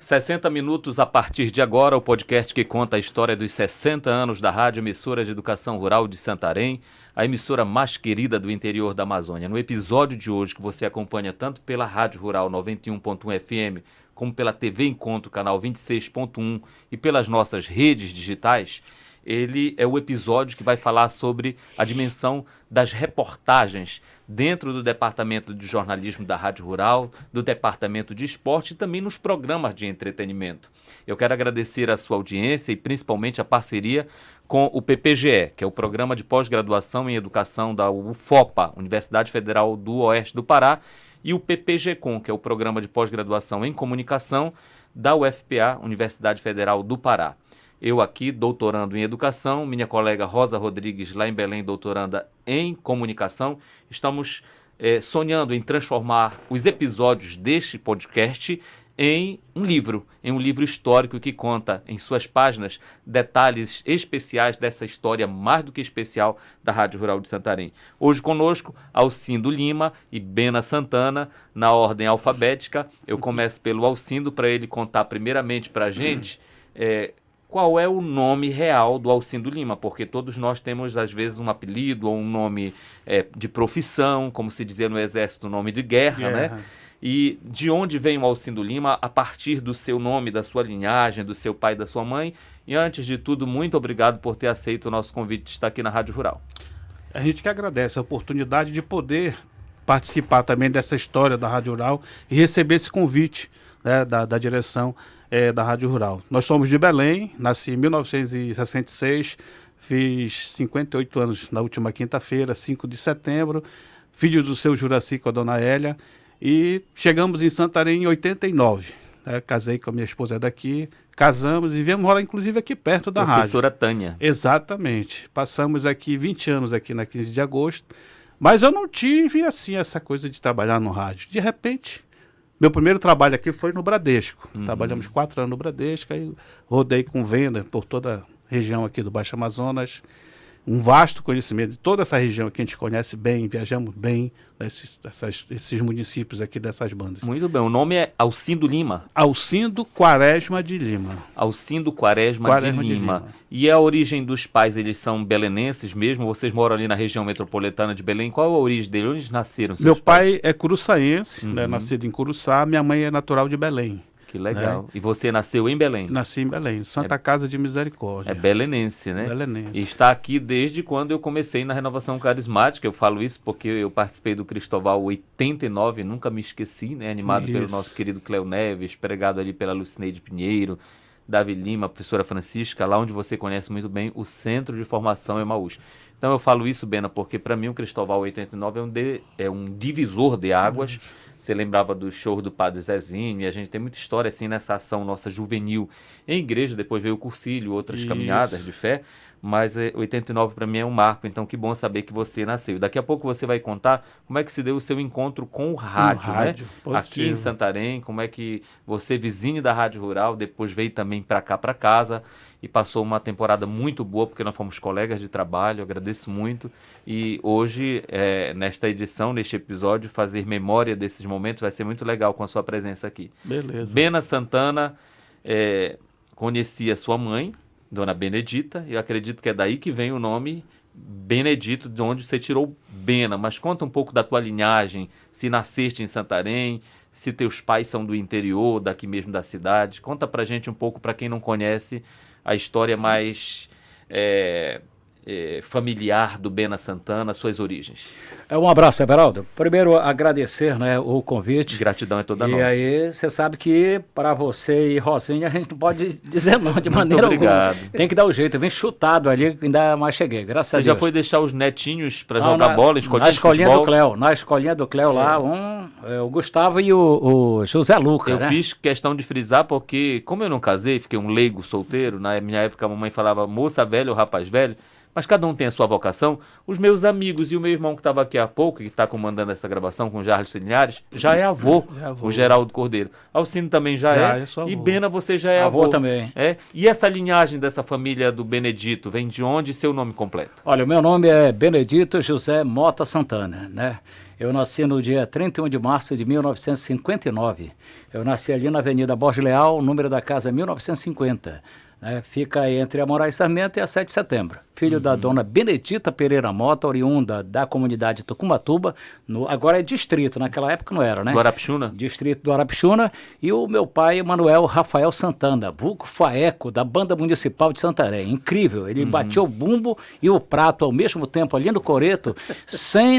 60 minutos a partir de agora, o podcast que conta a história dos 60 anos da Rádio Emissora de Educação Rural de Santarém, a emissora mais querida do interior da Amazônia. No episódio de hoje, que você acompanha tanto pela Rádio Rural 91.1 FM, como pela TV Encontro, canal 26.1 e pelas nossas redes digitais, ele é o episódio que vai falar sobre a dimensão das reportagens dentro do Departamento de Jornalismo da Rádio Rural, do Departamento de Esporte e também nos programas de entretenimento. Eu quero agradecer a sua audiência e principalmente a parceria com o PPGE, que é o Programa de Pós-Graduação em Educação da UFOPA, Universidade Federal do Oeste do Pará, e o PPGcom, que é o Programa de Pós-Graduação em Comunicação da UFPA, Universidade Federal do Pará. Eu aqui, doutorando em Educação, minha colega Rosa Rodrigues, lá em Belém, doutoranda em Comunicação, estamos sonhando em transformar os episódios deste podcast em um livro histórico que conta em suas páginas detalhes especiais dessa história mais do que especial da Rádio Rural de Santarém. Hoje conosco, Alcindo Lima e Bena Santana, na ordem alfabética. Eu começo pelo Alcindo para ele contar primeiramente para a gente qual é o nome real do Alcindo Lima, porque todos nós temos, às vezes, um apelido ou um nome de profissão, como se dizia no Exército, nome de guerra, né? E de onde vem o Alcindo Lima a partir do seu nome, da sua linhagem, do seu pai e da sua mãe. E antes de tudo, muito obrigado por ter aceito o nosso convite de estar aqui na Rádio Rural. A gente que agradece a oportunidade de poder participar também dessa história da Rádio Rural e receber esse convite, né, da direção da Rádio Rural. Nós somos de Belém, nasci em 1966, fiz 58 anos na última quinta-feira, 5 de setembro, filho do seu Juraci com a dona Hélia, e chegamos em Santarém em 89. Casei com a minha esposa daqui, casamos e viemos morar inclusive aqui perto da rádio. Professora Tânia. Exatamente. Passamos aqui 20 anos aqui na 15 de agosto, mas eu não tive assim essa coisa de trabalhar no rádio. De repente, meu primeiro trabalho aqui foi no Bradesco. Trabalhamos 4 anos no Bradesco, aí rodei com venda por toda a região aqui do Baixo Amazonas. Um vasto conhecimento de toda essa região que a gente conhece bem, viajamos bem, esses municípios aqui dessas bandas. Muito bem, o nome é Alcindo Lima? Alcindo Quaresma de Lima. Alcindo Quaresma de Lima. E a origem dos pais, eles são belenenses mesmo? Vocês moram ali na região metropolitana de Belém? Qual é a origem deles? Onde nasceram seus Meu pais? pai é curuçaense, né, nascido em Curuçá, minha mãe é natural de Belém. Que legal. E você nasceu em Belém? Nasci em Belém, Santa Casa de Misericórdia. É belenense, né? Belenense. E está aqui desde quando eu comecei na Renovação Carismática. Eu falo isso porque eu participei do Cristóval 89, nunca me esqueci, né? Animado pelo nosso querido Cléo Neves, pregado ali pela Lucineide Pinheiro, Davi Lima, professora Francisca, lá onde você conhece muito bem o Centro de Formação Emaús. Então eu falo isso, Bena, porque para mim o Cristóval 89 é um divisor de águas. Você lembrava do show do Padre Zezinho, e a gente tem muita história assim nessa ação nossa juvenil em igreja, depois veio o Cursilho, outras caminhadas de fé, mas 89 para mim é um marco, então que bom saber que você nasceu. Daqui a pouco você vai contar como é que se deu o seu encontro com o rádio, né? Aqui em Santarém, como é que você, vizinho da Rádio Rural, depois veio também para cá, para casa, e passou uma temporada muito boa, porque nós fomos colegas de trabalho, agradeço muito. E hoje, nesta edição, neste episódio, fazer memória desses momentos vai ser muito legal com a sua presença aqui. Beleza. Bena Santana, conheci a sua mãe, Dona Benedita, eu acredito que é daí que vem o nome Benedito, de onde você tirou Bena. Mas conta um pouco da tua linhagem, se nasceste em Santarém, se teus pais são do interior, daqui mesmo da cidade. Conta pra gente um pouco, para quem não conhece, a história mais familiar do Bena Santana, suas origens. Um abraço, Everaldo. Primeiro, agradecer, né, o convite. Gratidão é toda nossa. E aí, você sabe que para você e Rosinha, a gente não pode dizer não de maneira alguma. Tem que dar o jeito. Eu vim chutado ali, ainda mais cheguei, graças a Deus. Você já foi deixar os netinhos para jogar bola, na escolinha do Cléo. Na escolinha do Cléo lá, o Gustavo e o José Luca, Eu fiz questão de frisar porque, como eu não casei, fiquei um leigo solteiro, na minha época a mamãe falava moça velha ou rapaz velho, mas cada um tem a sua vocação. Os meus amigos e o meu irmão que estava aqui há pouco, que está comandando essa gravação com o Jarles Linhares, já é avô, o Geraldo Cordeiro. Alcindo também já é. E Bena, você já é avô. Também. E essa linhagem dessa família do Benedito, vem de onde, seu nome completo? Olha, o meu nome é Benedito José Mota Santana, né? Eu nasci no dia 31 de março de 1959. Eu nasci ali na Avenida Borges Leal, o número da casa é 1950. Né? Fica entre a Moraes Sarmento e a 7 de setembro. Filho da dona Benedita Pereira Mota, oriunda da comunidade Tucumatuba, agora é distrito, naquela época não era, né? Do Arapixuna? Distrito do Arapixuna. E o meu pai, Manuel Rafael Santana, vulgo Faeco, da Banda Municipal de Santarém. Incrível, ele batia o bumbo e o prato ao mesmo tempo ali no coreto,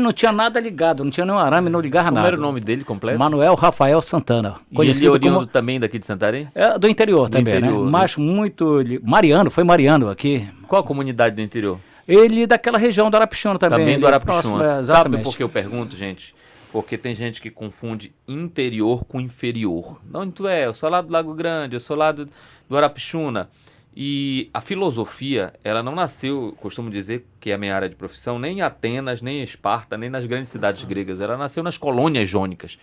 não tinha nada ligado, não tinha nenhum arame, não ligava nada. Como era o nome dele completo? Manuel Rafael Santana. E ele é oriundo também daqui de Santarém? Do interior também, interior, né? Mas muito... Mariano, foi Mariano aqui. Qual a comunidade do interior? Ele daquela região do Arapixuna também. Também do Arapixuna. Sabe Exatamente. por que eu pergunto, gente? Porque tem gente que confunde interior com inferior. De onde tu é? Eu sou lá do Lago Grande, eu sou lá do Arapixuna. E a filosofia, ela não nasceu, costumo dizer que é a minha área de profissão, nem em Atenas, nem em Esparta, nem nas grandes cidades gregas. Ela nasceu nas colônias jônicas.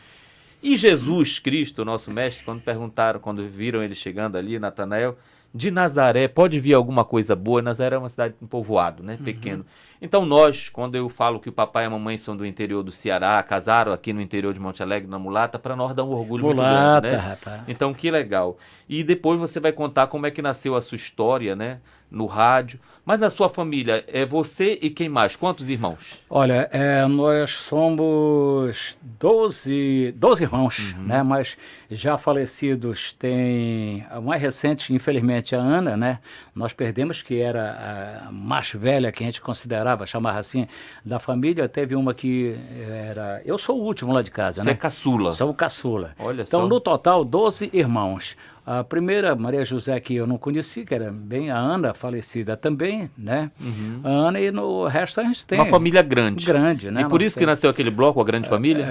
E Jesus Cristo, nosso mestre, quando viram ele chegando ali, Natanael, de Nazaré, pode vir alguma coisa boa? Nazaré é uma cidade, um povoado, né? Pequeno. Então nós, quando eu falo que o papai e a mamãe são do interior do Ceará, casaram aqui no interior de Monte Alegre, na Mulata, para nós dá um orgulho muito grande, né? Rapaz. Então que legal. E depois você vai contar como é que nasceu a sua história, né? No rádio. Mas na sua família, é você e quem mais? Quantos irmãos? Olha, nós somos 12 irmãos, né? Mas já falecidos tem a mais recente, infelizmente, a Ana, né? Nós perdemos, que era a mais velha que a gente considerava, chamava assim, da família. Teve uma que era... Eu sou o último lá de casa, Você né? é caçula. Sou o caçula. Olha então, só. no total, 12 irmãos. A primeira, Maria José, que eu não conheci, que era bem a Ana, falecida também, né? A Ana, e no resto a gente tem. Uma família grande. Grande, né? E por isso que nasceu aquele bloco, a Grande Família?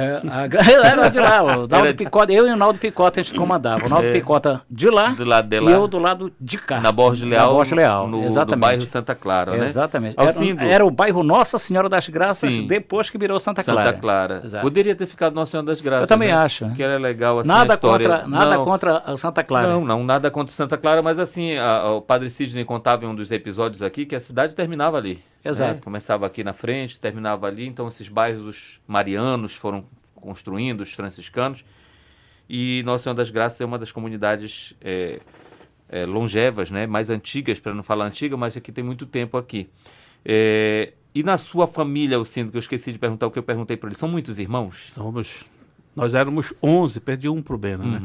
Era de lá, o Naldo Picota, eu e o Naldo Picota a gente comandava. O Naldo Picota de lá, do lado de lá, e eu do lado de cá. na Borges Leal, Na Borges Leal, no exatamente. bairro Santa Clara, né? Exatamente. Alcindo. Era o bairro Nossa Senhora das Graças, Sim. depois que virou Santa Clara. Santa Clara. Exato. Poderia ter ficado Nossa Senhora das Graças. Eu também né? acho. Que era legal assim Nada a história. nada Não. contra a Santa Clara. Não, nada contra Santa Clara, mas assim, o Padre Sidney contava em um dos episódios aqui que a cidade terminava ali. Exato. Né? Começava aqui na frente, terminava ali, então esses bairros os marianos foram construindo, os franciscanos, e Nossa Senhora das Graças é uma das comunidades longevas, né? Mais antigas, para não falar antiga, mas aqui tem muito tempo aqui. E na sua família, Alcindo, que eu esqueci de perguntar o que eu perguntei para ele, são muitos irmãos? Nós éramos 11, perdi um pro Bena, né?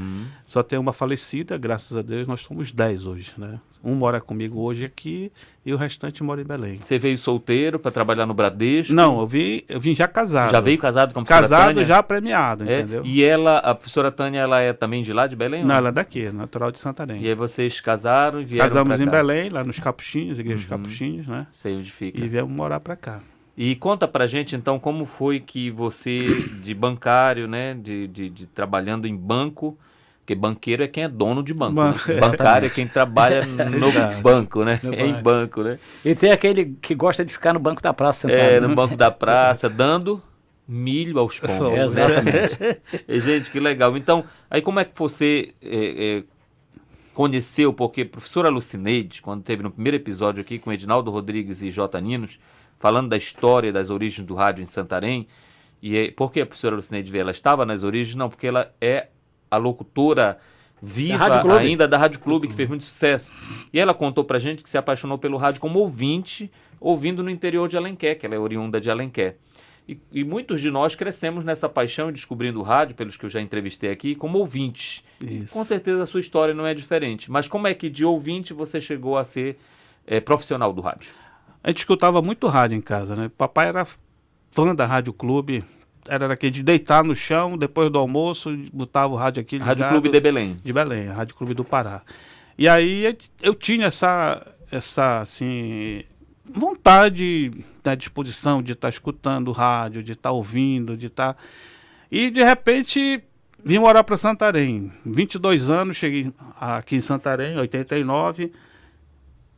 Só tem uma falecida, graças a Deus, nós somos 10 hoje, né? Um mora comigo hoje aqui e o restante mora em Belém. Você veio solteiro para trabalhar no Bradesco? Não, eu vim já casado. Já veio casado com a professora Casado Tânia? já premiado, entendeu? E ela, a professora Tânia, ela é também de lá, de Belém? Não, ela é daqui, natural de Santarém. E aí vocês casaram e vieram Casamos pra em cá? Belém, lá nos Capuchinhos, igreja dos Capuchinhos, né? Sei onde fica. E viemos morar pra cá. E conta pra gente, então, como foi que você, de bancário, né, de trabalhando em banco, porque banqueiro é quem é dono de banco, né? Bancário é quem trabalha no banco, né? Em banco, né? E tem aquele que gosta de ficar no banco da praça sentado. No banco da praça, dando milho aos pombos. Exatamente. Gente, que legal. Então, aí como é que você conheceu, porque a professora Lucineide, quando teve no primeiro episódio aqui com Edinaldo Rodrigues e J. Ninos, falando da história das origens do rádio em Santarém, por que a professora Lucineide veio? Ela estava nas origens? Não, porque ela é a locutora viva ainda da Rádio Clube, que fez muito sucesso. E ela contou pra gente que se apaixonou pelo rádio como ouvinte, ouvindo no interior de Alenquer, que ela é oriunda de Alenquer. E muitos de nós crescemos nessa paixão e descobrindo o rádio, pelos que eu já entrevistei aqui, como ouvintes. Isso. Com certeza a sua história não é diferente. Mas como é que de ouvinte você chegou a ser profissional do rádio? A gente escutava muito rádio em casa, né? Papai era fã da Rádio Clube, era daquele de deitar no chão, depois do almoço, botava o rádio aqui. Rádio Clube de Belém. De Belém, a Rádio Clube do Pará. E aí eu tinha essa assim, vontade, da disposição de estar escutando o rádio, de estar ouvindo, de estar... E de repente vim morar para Santarém. 22 anos, cheguei aqui em Santarém, 89.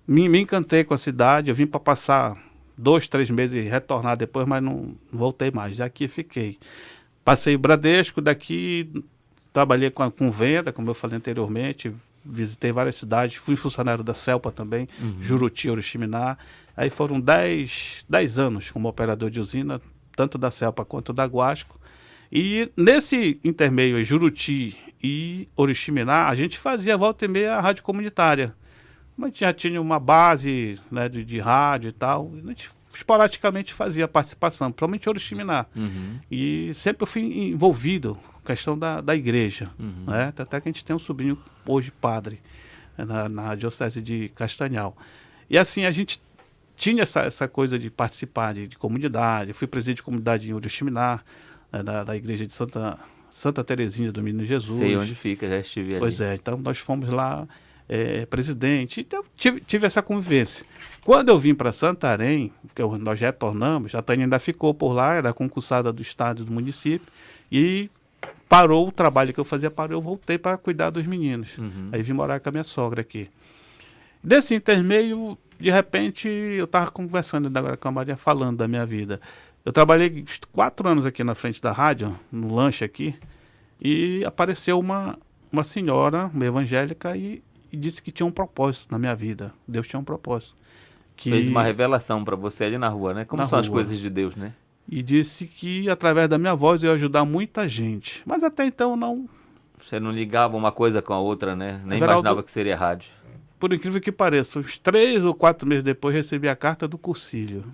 Me encantei com a cidade, eu vim para passar 2, 3 meses e retornar depois, mas não voltei mais, aqui fiquei. Passei o Bradesco, daqui trabalhei com venda, como eu falei anteriormente, visitei várias cidades, fui funcionário da Celpa também, Juruti, Oriximiná. Aí foram 10 anos como operador de usina, tanto da Celpa quanto da Guasco. E nesse intermeio, Juruti e Oriximiná, a gente fazia volta e meia a rádio comunitária. Mas a gente já tinha uma base, né, de rádio e tal. A gente esporadicamente fazia participação, principalmente Oriximiná. E sempre eu fui envolvido com a questão da igreja. Né? Até que a gente tem um sobrinho hoje padre na Diocese de Castanhal. E assim, a gente tinha essa coisa de participar de comunidade. Eu fui presidente de comunidade em Oriximiná, né, da igreja de Santa Terezinha do Menino Jesus. Sei onde fica, já estive ali. Pois é, então nós fomos lá, presidente, então tive essa convivência. Quando eu vim para Santarém, que nós retornamos, a Tânia ainda ficou por lá, era concursada do estado e do município, e parou o trabalho que eu fazia, eu voltei para cuidar dos meninos. Aí vim morar com a minha sogra aqui. Desse intermeio, de repente, eu estava conversando agora com a Maria, falando da minha vida. Eu trabalhei 4 anos aqui na frente da rádio, no lanche aqui, e apareceu uma senhora, uma evangélica, e disse que tinha um propósito na minha vida. Deus tinha um propósito. Fez uma revelação para você ali na rua, né? Como são as coisas de Deus, né? E disse que através da minha voz eu ia ajudar muita gente. Mas até então não... Você não ligava uma coisa com a outra, né? Nem Everaldo, imaginava que seria rádio. Por incrível que pareça, uns 3 ou 4 meses depois recebi a carta do cursilho.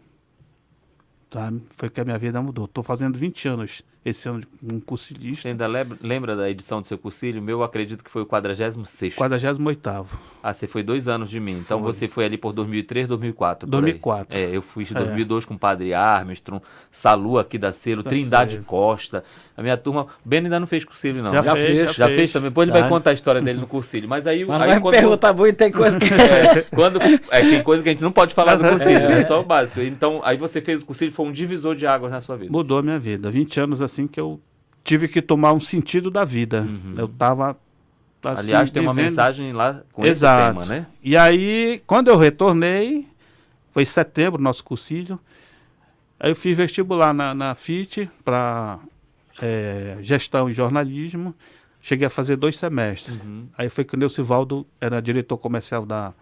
Sabe? Foi que a minha vida mudou. Estou fazendo 20 anos esse ano um cursilista. Você ainda lembra da edição do seu cursilho? O meu, acredito que foi o 46º. 48º. Ah, você foi 2 anos de mim. Então você foi ali por 2003, 2004. 2004. Eu fui em 2002 com o Padre Armstrong, Salu aqui da Selo, Da Trindade Selo. Costa. A minha turma... Ben ainda não fez cursilho, não. Já fez também. Depois ele vai contar a história dele no cursilho. Mas aí... Mas aí não vai me perguntar muito, tem coisa que... tem coisa que a gente não pode falar do cursilho, é só o básico. Então, aí você fez o cursilho, foi um divisor de águas na sua vida. Mudou a minha vida. 20 anos assim que eu tive que tomar um sentido da vida. Eu estava assim, aliás, tem uma vivendo... mensagem lá com Exato. esse tema, né? E aí, quando eu retornei, foi em setembro, nosso cursilho, aí eu fiz vestibular na FIT para gestão e jornalismo. Cheguei a fazer 2 semestres. Aí foi que o Neucivaldo era diretor comercial da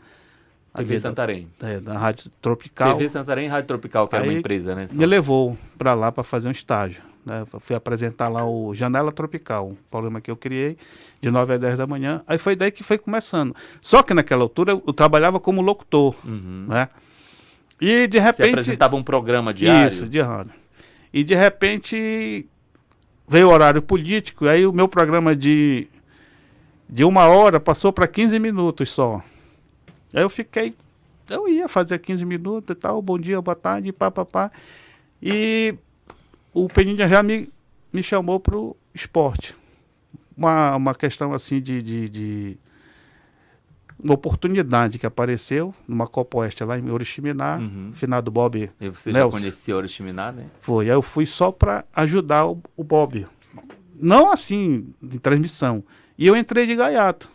TV Santarém. Da Rádio Tropical. TV Santarém e Rádio Tropical, que era uma empresa, né? Me levou para lá para fazer um estágio. Né? Fui apresentar lá o Janela Tropical, um programa que eu criei, de 9 às 10 da manhã. Aí foi daí que foi começando. Só que naquela altura eu trabalhava como locutor. Né? E de repente... Você apresentava um programa diário? Isso, diário. E de repente veio o horário político, e aí o meu programa de 1 hora passou para 15 minutos só. Aí eu ia fazer 15 minutos e tal, bom dia, boa tarde, pá. E o Peninha já me chamou para o esporte. Uma questão assim de uma oportunidade que apareceu numa Copa Oeste lá em Oriximiná, finado Bob. E você Nelson. Já conhecia Oriximiná, né? Foi, aí eu fui só para ajudar o Bob. Não assim, de transmissão. E eu entrei de gaiato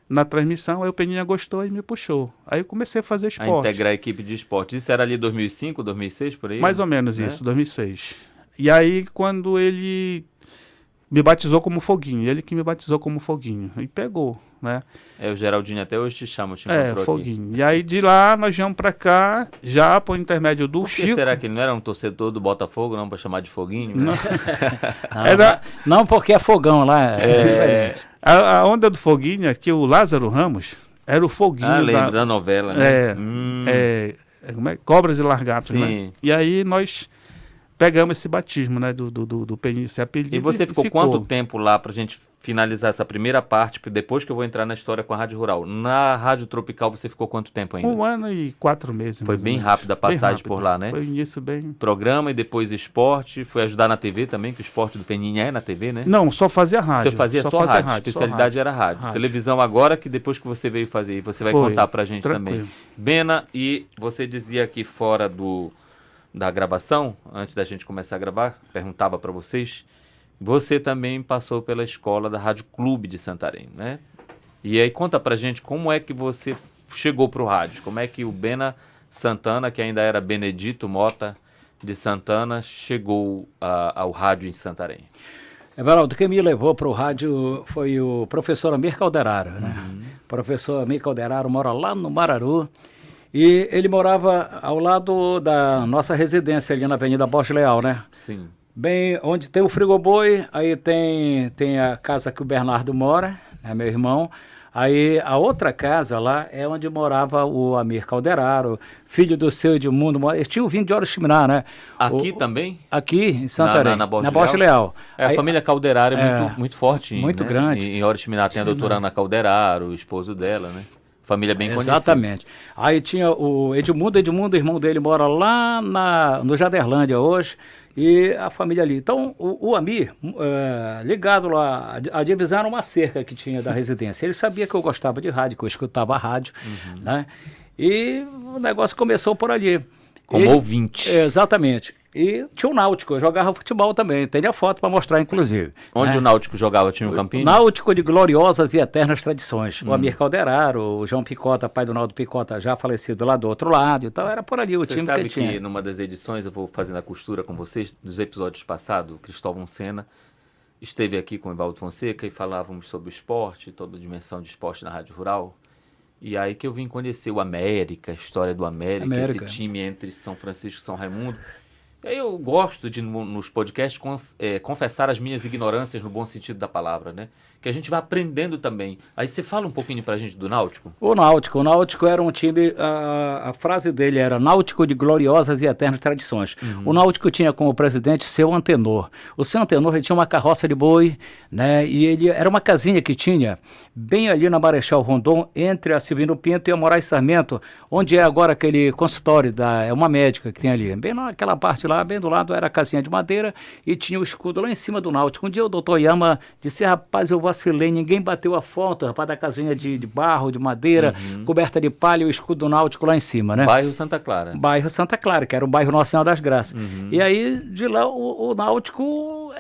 na transmissão, aí o Peninha gostou e me puxou. Aí eu comecei a fazer esporte. A integrar a equipe de esporte. Isso era ali 2005, 2006, por aí? Mais ou menos isso, 2006. E aí quando ele me batizou como Foguinho, ele que me batizou como Foguinho, e pegou, né? O Geraldinho até hoje te chama, te encontrou Foguinho. aqui. E aí de lá nós viemos pra cá, já por intermédio do Por que Chico. será que ele não era um torcedor do Botafogo, não, pra chamar de Foguinho? Não, Né? Não, porque é fogão lá, é diferente. A onda do Foguinho é que o Lázaro Ramos era o Foguinho lembro da novela, né? como é? Cobras e Largatos, Sim. né? E aí nós pegamos esse batismo, né, do Peninha, esse apelido. E você ficou quanto tempo lá pra gente finalizar essa primeira parte, depois que eu vou entrar na história com a Rádio Rural? Na Rádio Tropical você ficou quanto tempo ainda? 1 ano e 4 meses. Foi bem rápida a passagem por lá, né? Foi início bem... Programa e depois esporte, foi ajudar na TV também, que o esporte do Peninha é na TV, né? Não, só fazia rádio. Você fazia só rádio, a especialidade era rádio. Televisão agora, que depois que você veio fazer, você vai contar pra gente também. Bena, e você dizia aqui fora da gravação, antes da gente começar a gravar, perguntava para vocês, você também passou pela escola da Rádio Clube de Santarém, né? E aí conta pra gente como é que você chegou pro rádio, como é que o Bena Santana, que ainda era Benedito Mota de Santana, chegou ao rádio em Santarém. Everaldo, quem me levou para o rádio foi o professor Amir Calderaro, né? O professor Amir Calderaro mora lá no Mararu. E ele morava ao lado da nossa residência ali na Avenida Borges Leal, né? Sim. Bem, onde tem o frigoboi, aí tem a casa que o Bernardo mora, é meu irmão. Aí a outra casa lá é onde morava o Amir Calderaro, filho do seu Edmundo. Eles tinham vindo de Oriximiná, né? Aqui também? Aqui, em Santarém, na Borges Leal. A família Calderaro é muito forte. Muito né? grande. Em Oriximiná tem a doutora Ana Calderaro, o esposo dela, né? Família bem conhecida. Exatamente. Aí tinha o Edmundo, o irmão dele mora lá no Jaderlândia hoje, e a família ali. Então, o Amir, ligado lá, a divisão era uma cerca que tinha da residência. Ele sabia que eu gostava de rádio, que eu escutava rádio, né? E o negócio começou por ali. Como ouvinte. Exatamente. E tinha o Náutico, eu jogava futebol também, tem a foto para mostrar, inclusive. Onde o Náutico jogava? Tinha um campinho? O Náutico de gloriosas e eternas tradições. O Amir Calderaro, o João Picota, pai do Naldo Picota, já falecido lá do outro lado. Então era por ali o time que tinha. Você sabe que numa das edições, eu vou fazendo a costura com vocês, dos episódios passados, o Cristóvão Sena esteve aqui com o Evaldo Fonseca e falávamos sobre o esporte, toda a dimensão de esporte na Rádio Rural. E aí que eu vim conhecer o América, a história do América. Esse time entre São Francisco e São Raimundo. E aí eu gosto de, nos podcasts, confessar as minhas ignorâncias no bom sentido da palavra, né? Que a gente vai aprendendo também. Aí você fala um pouquinho pra gente do Náutico? O Náutico era um time, a frase dele era Náutico de gloriosas e eternas tradições. O Náutico tinha como presidente seu Antenor. O seu Antenor, ele tinha uma carroça de boi, né? E ele era uma casinha que tinha bem ali na Marechal Rondon, entre a Silvino Pinto e a Moraes Sarmento, onde é agora aquele consultório é uma médica que tem ali. Bem naquela parte lá, bem do lado, era a casinha de madeira e tinha o escudo lá em cima do Náutico. Um dia o doutor Yama disse, rapaz, eu vacilei, ninguém bateu a foto, rapaz, da casinha de barro, de madeira, coberta de palha e o escudo do Náutico lá em cima, né? Bairro Santa Clara. Bairro Santa Clara, que era o bairro Nossa Senhora das Graças. E aí, de lá, o Náutico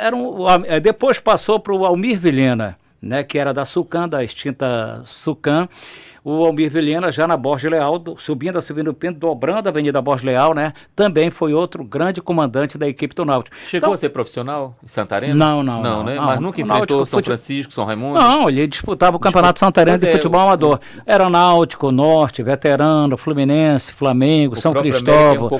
depois passou para o Almir Vilhena, né, que era da Sucan, da extinta Sucan. O Almir Vilhena, já na Borges Leal, subindo a Silvino Pinto, dobrando a Avenida Borges Leal, né? Também foi outro grande comandante da equipe do Náutico. Chegou a ser profissional em Santarém? Não, né? Mas nunca enfrentou São Francisco, São Raimundo? Não, ele disputava o Campeonato Santarense de Futebol Amador. Era Náutico, Norte, Veterano, Fluminense, Flamengo, São Cristóvão.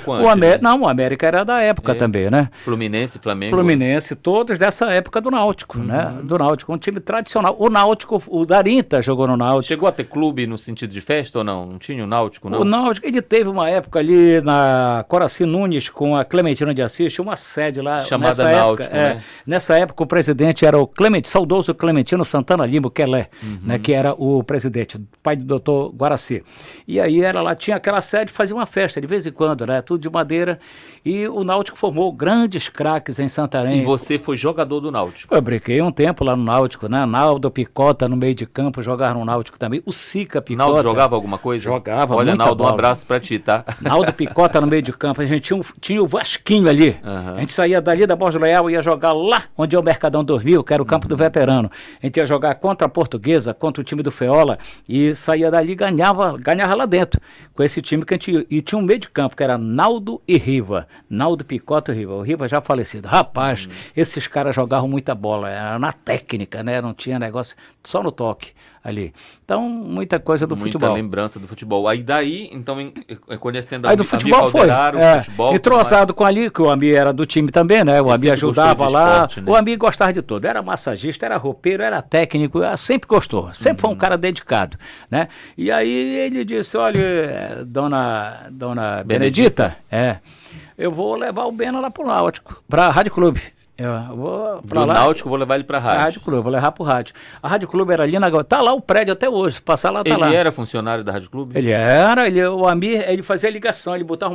O América era da época também, né? Fluminense, Flamengo. Fluminense, todos dessa época do Náutico, né? Do Náutico, um time tradicional. O Náutico, o Darinta jogou no Náutico. Chegou a ter clube no sentido de festa ou não? Não tinha o Náutico, não? O Náutico, ele teve uma época ali na Coraci Nunes com a Clementina de Assis, tinha uma sede lá. Chamada Náutico, né? Nessa época o presidente era o saudoso Clementino Santana Lima, Kelé, né, que era o presidente, pai do doutor Guaraci. E aí era lá, tinha aquela sede, fazia uma festa de vez em quando, né? Tudo de madeira. E o Náutico formou grandes craques em Santarém. E você foi jogador do Náutico? Eu brinquei um tempo lá no Náutico, né? Naldo Picota no meio de campo, jogaram no Náutico também. O Sica Picota. Naldo jogava alguma coisa? Jogava. Olha, Naldo, um abraço pra ti, tá? Naldo Picota no meio de campo. A gente tinha o Vasquinho ali. A gente saía dali da Borges Leal e ia jogar lá onde é o Mercadão dormiu, que era o campo do veterano. A gente ia jogar contra a Portuguesa, contra o time do Feola, e saía dali e ganhava lá dentro. Com esse time que a gente... E tinha um meio de campo, que era Naldo e Riva. Naldo Picota e Riva. O Riva já falecido. Rapaz, esses caras jogavam muita bola. Era na técnica, né? Não tinha negócio, só no toque ali. Então, muita coisa do futebol. Muita lembrança do futebol. Aí daí, então, conhecendo aí do futebol foi. Entrosado com ali, que o Amir era do time também, né? O Amir ajudava lá. Esporte, né? O Amir gostava de tudo. Era massagista, era roupeiro, era técnico. Sempre gostou. Sempre foi um cara dedicado, né? E aí ele disse, olha, dona Benedita, eu vou levar o Bena lá pro Náutico, pra Rádio Clube. Eu vou pra lá. Náutico, vou levar ele pra Rádio Clube, vou levar pro rádio. A Rádio Clube era ali tá lá o prédio até hoje, passar lá, tá lá. Ele era funcionário da Rádio Clube? Ele era, o Amir, ele fazia ligação, ele botava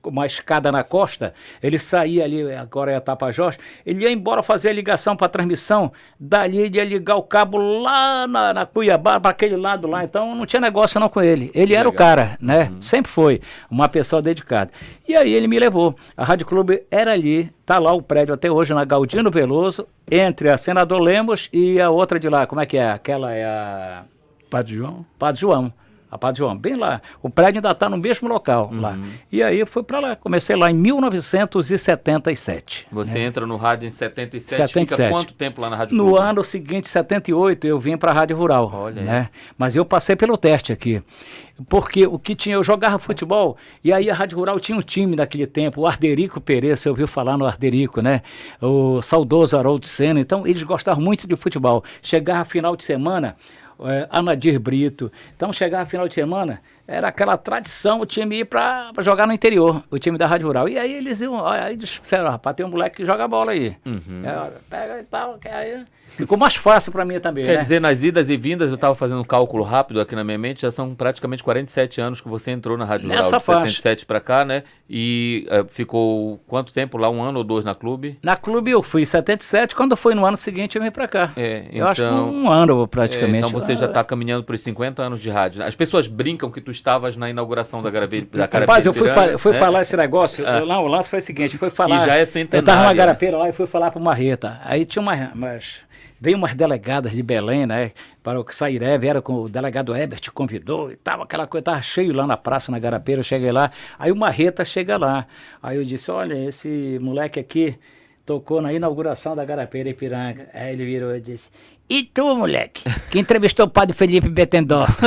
uma escada na costa, ele saía ali, agora é a Tapajós, ele ia embora fazer a ligação para transmissão, dali ele ia ligar o cabo lá na Cuiabá, para aquele lado lá, então não tinha negócio não com ele. Ele era o cara, né? Sempre foi uma pessoa dedicada. E aí ele me levou. A Rádio Clube era ali, tá lá o prédio até hoje, na Galdino Veloso, entre a Senador Lemos e a outra de lá, como é que é? Aquela é a... Padre João. Padre João. a Padre João, bem lá. O prédio ainda está no mesmo local lá. E aí eu fui para lá, comecei lá em 1977. Você entra no rádio em 77, 77. Fica quanto tempo lá na Rádio No Clube? ano seguinte, 78, eu vim para a Rádio Rural. Olha né? Mas eu passei pelo teste aqui. Porque o que tinha, eu jogava futebol, e aí a Rádio Rural tinha um time naquele tempo, o Arderico Pereira, você ouviu falar no Arderico, né? O saudoso Haroldo Senna, então eles gostavam muito de futebol. Chegava final de semana, Anadir Brito, então chegava final de semana, era aquela tradição o time ir para jogar no interior, o time da Rádio Rural. E aí eles iam, aí disseram, rapaz, tem um moleque que joga bola aí. Pega e tal, que aí ficou mais fácil para mim também. Quer né? dizer, nas idas e vindas, eu estava fazendo um cálculo rápido aqui na minha mente, já são praticamente 47 anos que você entrou na Rádio Rural, Nessa de faixa. 77 para cá, né? E ficou quanto tempo lá? 1 ano ou 2 na clube? Na clube eu fui em 77, quando foi no ano seguinte eu vim para cá. Eu acho que então- 1 ano praticamente. Então você já está caminhando para os 50 anos de rádio. As pessoas brincam que tu estavas na inauguração da Garapeira. Rapaz, eu fui, Ipiranga, fui né? falar esse negócio, lá o lance foi o seguinte, foi falar... Que já é Eu centenária. tava na Garapeira lá e fui falar para Marreta, aí tinha veio umas delegadas de Belém, né, para o Sairé, vieram com o delegado Herbert, convidou e tal, aquela coisa, tava cheio lá na praça, na Garapeira, eu cheguei lá, aí o Marreta chega lá, aí eu disse, olha, esse moleque aqui tocou na inauguração da Garapeira Ipiranga, aí ele virou e disse... E tu, moleque, que entrevistou o padre Felipe Bettendorf.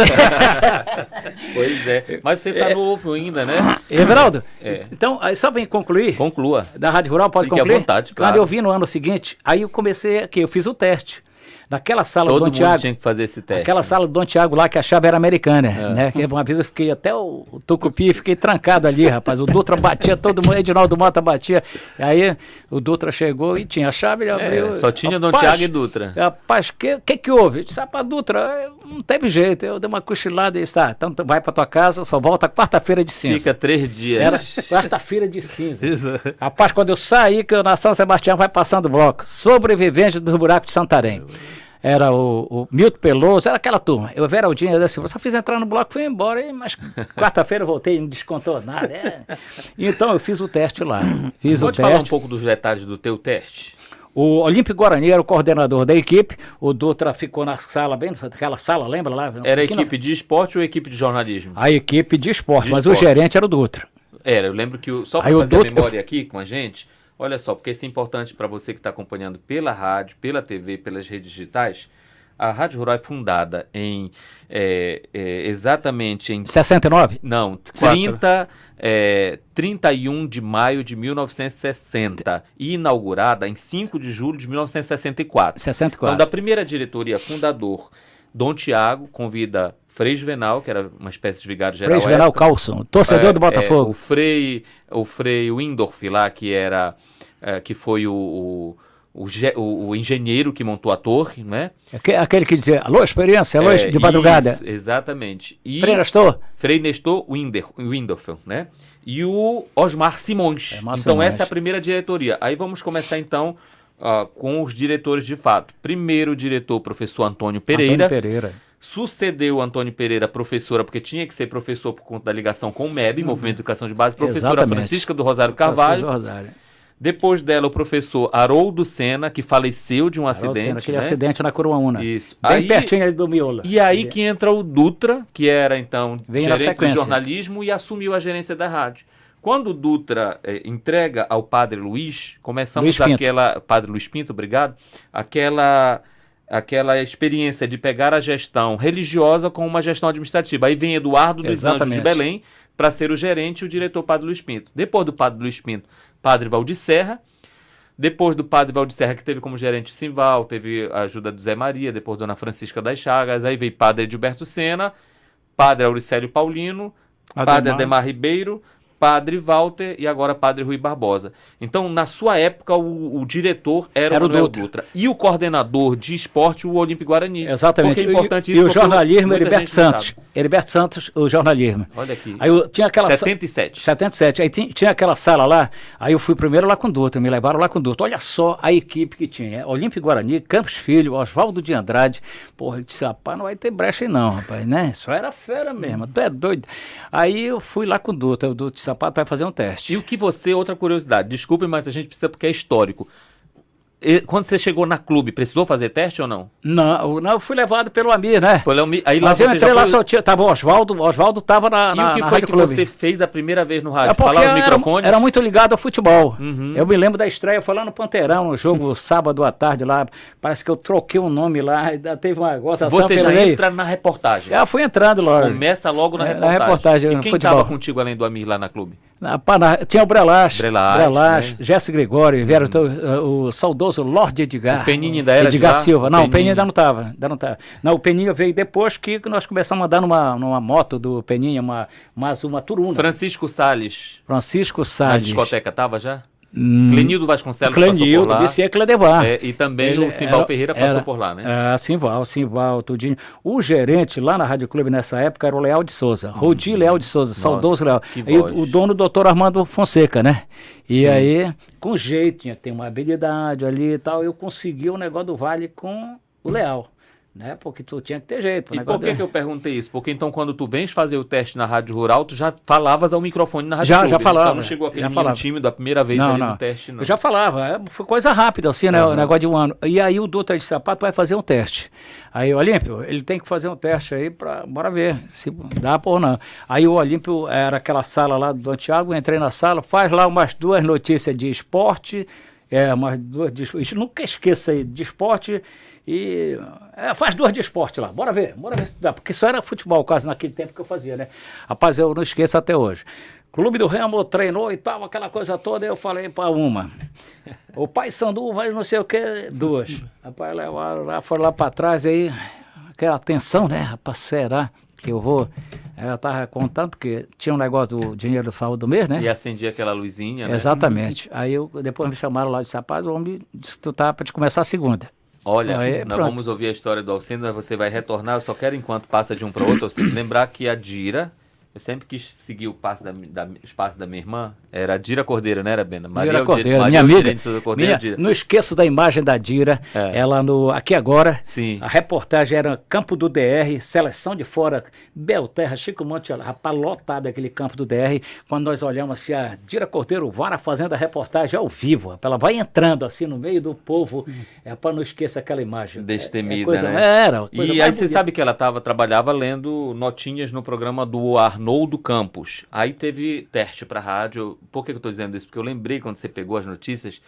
Pois é. Mas você está novo ainda, né? Everaldo, então, aí só para concluir, Conclua. da Rádio Rural, pode Fique à concluir? vontade, Quando claro. eu vim no ano seguinte, aí eu comecei aqui, eu fiz o teste. Naquela sala Todo do Dom mundo Tiago, tinha que fazer esse teste. aquela sala do Dom Tiago lá que a chave era americana, né? Que uma vez eu fiquei até o Tucupi, fiquei trancado ali, rapaz. O Dutra batia, todo mundo, Edinaldo Mota batia. Aí o Dutra chegou e tinha a chave, ele abriu. Só tinha Dom Rapaz, Tiago e Dutra. Rapaz, que houve? Eu disse, rapaz, Dutra, não teve jeito. Eu dei uma cochilada e disse, então tu vai pra tua casa, só volta quarta-feira de cinza. Fica 3 dias. Era quarta-feira de cinza. Rapaz, quando eu saí, que eu na São Sebastião vai passando o bloco. Sobrevivente do buraco de Santarém. Era o Milton Peloso, era aquela turma. Eu, Veraldinha, assim, eu só fiz entrar no bloco, fui embora, mas quarta-feira eu voltei, não descontou nada. Então eu fiz o teste lá. Pode falar um pouco dos detalhes do teu teste? O Olímpio Guarani era o coordenador da equipe, o Dutra ficou na sala, bem naquela sala, lembra lá? Era a equipe de esporte ou a equipe de jornalismo? A equipe de esporte, mas esporte. o gerente era o Dutra. Eu lembro que, só para Aí o fazer a Dutra- memória aqui com a gente, olha só, porque isso é importante para você que está acompanhando pela rádio, pela TV, pelas redes digitais. A Rádio Rural é fundada em exatamente em 69? Não, 31 de maio de 1960 e inaugurada em 5 de julho de 1964. 64. Então, da primeira diretoria, fundador Dom Tiago convida Frei Juvenal, que era uma espécie de vigário geral. Frei Juvenal Carlson, torcedor do Botafogo. O Frei Windorf lá, que foi o engenheiro que montou a torre, né? Aquele que dizia, alô, experiência, alô, de madrugada. Isso, exatamente. E Frei Nestor? Frei Nestor Windorf, né? E o Osmar Simões. Osmar Então Simões. essa é a primeira diretoria. Aí vamos começar então com os diretores de fato. Primeiro diretor, professor Antônio Pereira. Antônio Pereira. Sucedeu o Antônio Pereira, professora, porque tinha que ser professor por conta da ligação com o MEB, Movimento de Educação de Base, professora Exatamente. Francisca do Rosário Carvalho. Francisco Rosário. Depois dela, o professor Haroldo Senna, que faleceu de um acidente. Aquele né? acidente na Curuaúna. Isso. Bem Aí- pertinho ali do Miolo. E aí que entra o Dutra, que era então Veio na gerente de sequência. jornalismo e assumiu a gerência da rádio. Quando o Dutra entrega ao Padre Luiz, começamos Luiz Pinto. Padre Luiz Pinto, obrigado, aquela experiência de pegar a gestão religiosa com uma gestão administrativa. Aí vem Eduardo dos Anjos Exatamente. de Belém para ser o gerente e o diretor Padre Luiz Pinto. Depois do Padre Luiz Pinto, Padre Valdir Serra. Depois do Padre Valdir Serra, que teve como gerente o Simval, teve a ajuda do Zé Maria, depois Dona Francisca das Chagas, aí veio Padre Edilberto Senna, Padre Auricélio Paulino, Padre Ademar Ribeiro, Padre Walter e agora Padre Rui Barbosa. Então, na sua época, o diretor era o Manuel Dutra. E o coordenador de esporte, o Olímpio Guarani. Exatamente. Porque é importante E isso, o porque jornalismo, muita Heriberto gente não Santos. sabe. Heriberto Santos, o jornalismo. Olha aqui. Aí eu tinha aquela 77. 77. Aí tinha aquela sala lá, aí eu fui primeiro lá com o Dutra, me levaram lá com o Dutra. Olha só a equipe que tinha. Olímpio Guarani, Campos Filho, Oswaldo de Andrade. Porra, eu disse, rapaz, não vai ter brecha aí não, rapaz, né? Só era fera mesmo, tu é doido. Aí eu fui lá com o Dutra disse, rapaz, vai fazer um teste. E o que você, outra curiosidade, desculpe, mas a gente precisa porque é histórico. quando você chegou na clube, precisou fazer teste ou não? Não, eu fui levado pelo Amir, né? Aí lá mas eu você entrei já lá, foi... só tinha, tava o Oswaldo tava na E o que na foi Rádio que Clube. você fez a primeira vez no rádio? Porque Falar no microfone? era muito ligado ao futebol. Uhum. Eu me lembro da estreia, foi lá no Panteirão, no jogo sábado à tarde lá. Parece que eu troquei um nome lá, ainda teve uma gozação. Você já entra na reportagem. Eu fui entrando logo. Começa logo na reportagem. Na reportagem, e no quem futebol. estava contigo além do Amir lá na clube? Tinha o Brelas, né? Jesse Gregório, vieram o saudoso Lorde Edgar. O Peninha ainda era Edgar de lá? Silva. Não, o Peninha ainda não estava. Não, o Peninha veio depois que nós começamos a andar numa moto do Peninha, uma Turuna. Francisco Salles. Na discoteca estava já? Clenildo Vasconcelos Clenildo, passou por lá. Vicia Cledevar. E também o Simval Ferreira passou por lá, né? Simval, tudinho. O gerente lá na Rádio Clube nessa época era o Leal de Souza, Rodi Leal de Souza, saudoso Leal. E o dono, o doutor Armando Fonseca, né? E Sim. Aí, com jeito, tinha que ter uma habilidade ali e tal, eu consegui o negócio do Vale com o Leal. Né? Porque tu tinha que ter jeito. E por que eu perguntei isso? Porque então quando tu vens fazer o teste na Rádio Rural, tu já falavas ao microfone na Rádio Clube. Já falava. Então não chegou aquele menino tímido a primeira vez ali no teste, não. Eu já falava. Foi coisa rápida, assim, né? O negócio de um ano. E aí o Dutra de Sapato vai fazer um teste. Aí o Olímpio, ele tem que fazer um teste aí bora ver se dá ou não. Aí o Olímpio, era aquela sala lá do Antiago, entrei na sala, faz lá umas 2 notícias de esporte, umas 2 de nunca esqueça aí, de esporte. E faz 2 de esporte lá, bora ver se dá, porque só era futebol quase naquele tempo que eu fazia, né? Rapaz, eu não esqueço até hoje. Clube do Remo treinou e tal, aquela coisa toda, eu falei para uma. O Paysandu vai não sei o que, 2. Rapaz, levaram lá, foram lá para trás, aí, aquela tensão, né? Rapaz, será que eu vou... Ela estava contando, porque tinha um negócio do dinheiro do final do mês, né? E acendia aquela luzinha, né? Exatamente. Aí depois me chamaram lá e disse, rapaz, o homem disse que tu tá para te começar a segunda. Olha, nós vamos ouvir a história do Alcindo, mas você vai retornar. Eu só quero, enquanto passa de um para o outro, Alcindo, lembrar que a Dira, eu sempre quis seguir o passo da minha irmã, era a Dira Cordeiro, né, era Bena? Dira Cordeiro, minha amiga. Cordeiro, não esqueço da imagem da Dira, ela Aqui Agora, Sim. A reportagem era Campo do DR, Seleção de Fora, Belterra, Chico Monte, rapaz, lotado aquele Campo do DR, quando nós olhamos assim, a Dira Cordeiro vara fazendo a reportagem ao vivo, rapaz, ela vai entrando assim no meio do povo, para não esquecer aquela imagem. Destemida, coisa, né? Era. Coisa e aí você sabe que ela trabalhava lendo notinhas no programa do Arnoldo Campos. Aí teve teste para rádio. Por que eu estou dizendo isso? Porque eu lembrei quando você pegou as notícias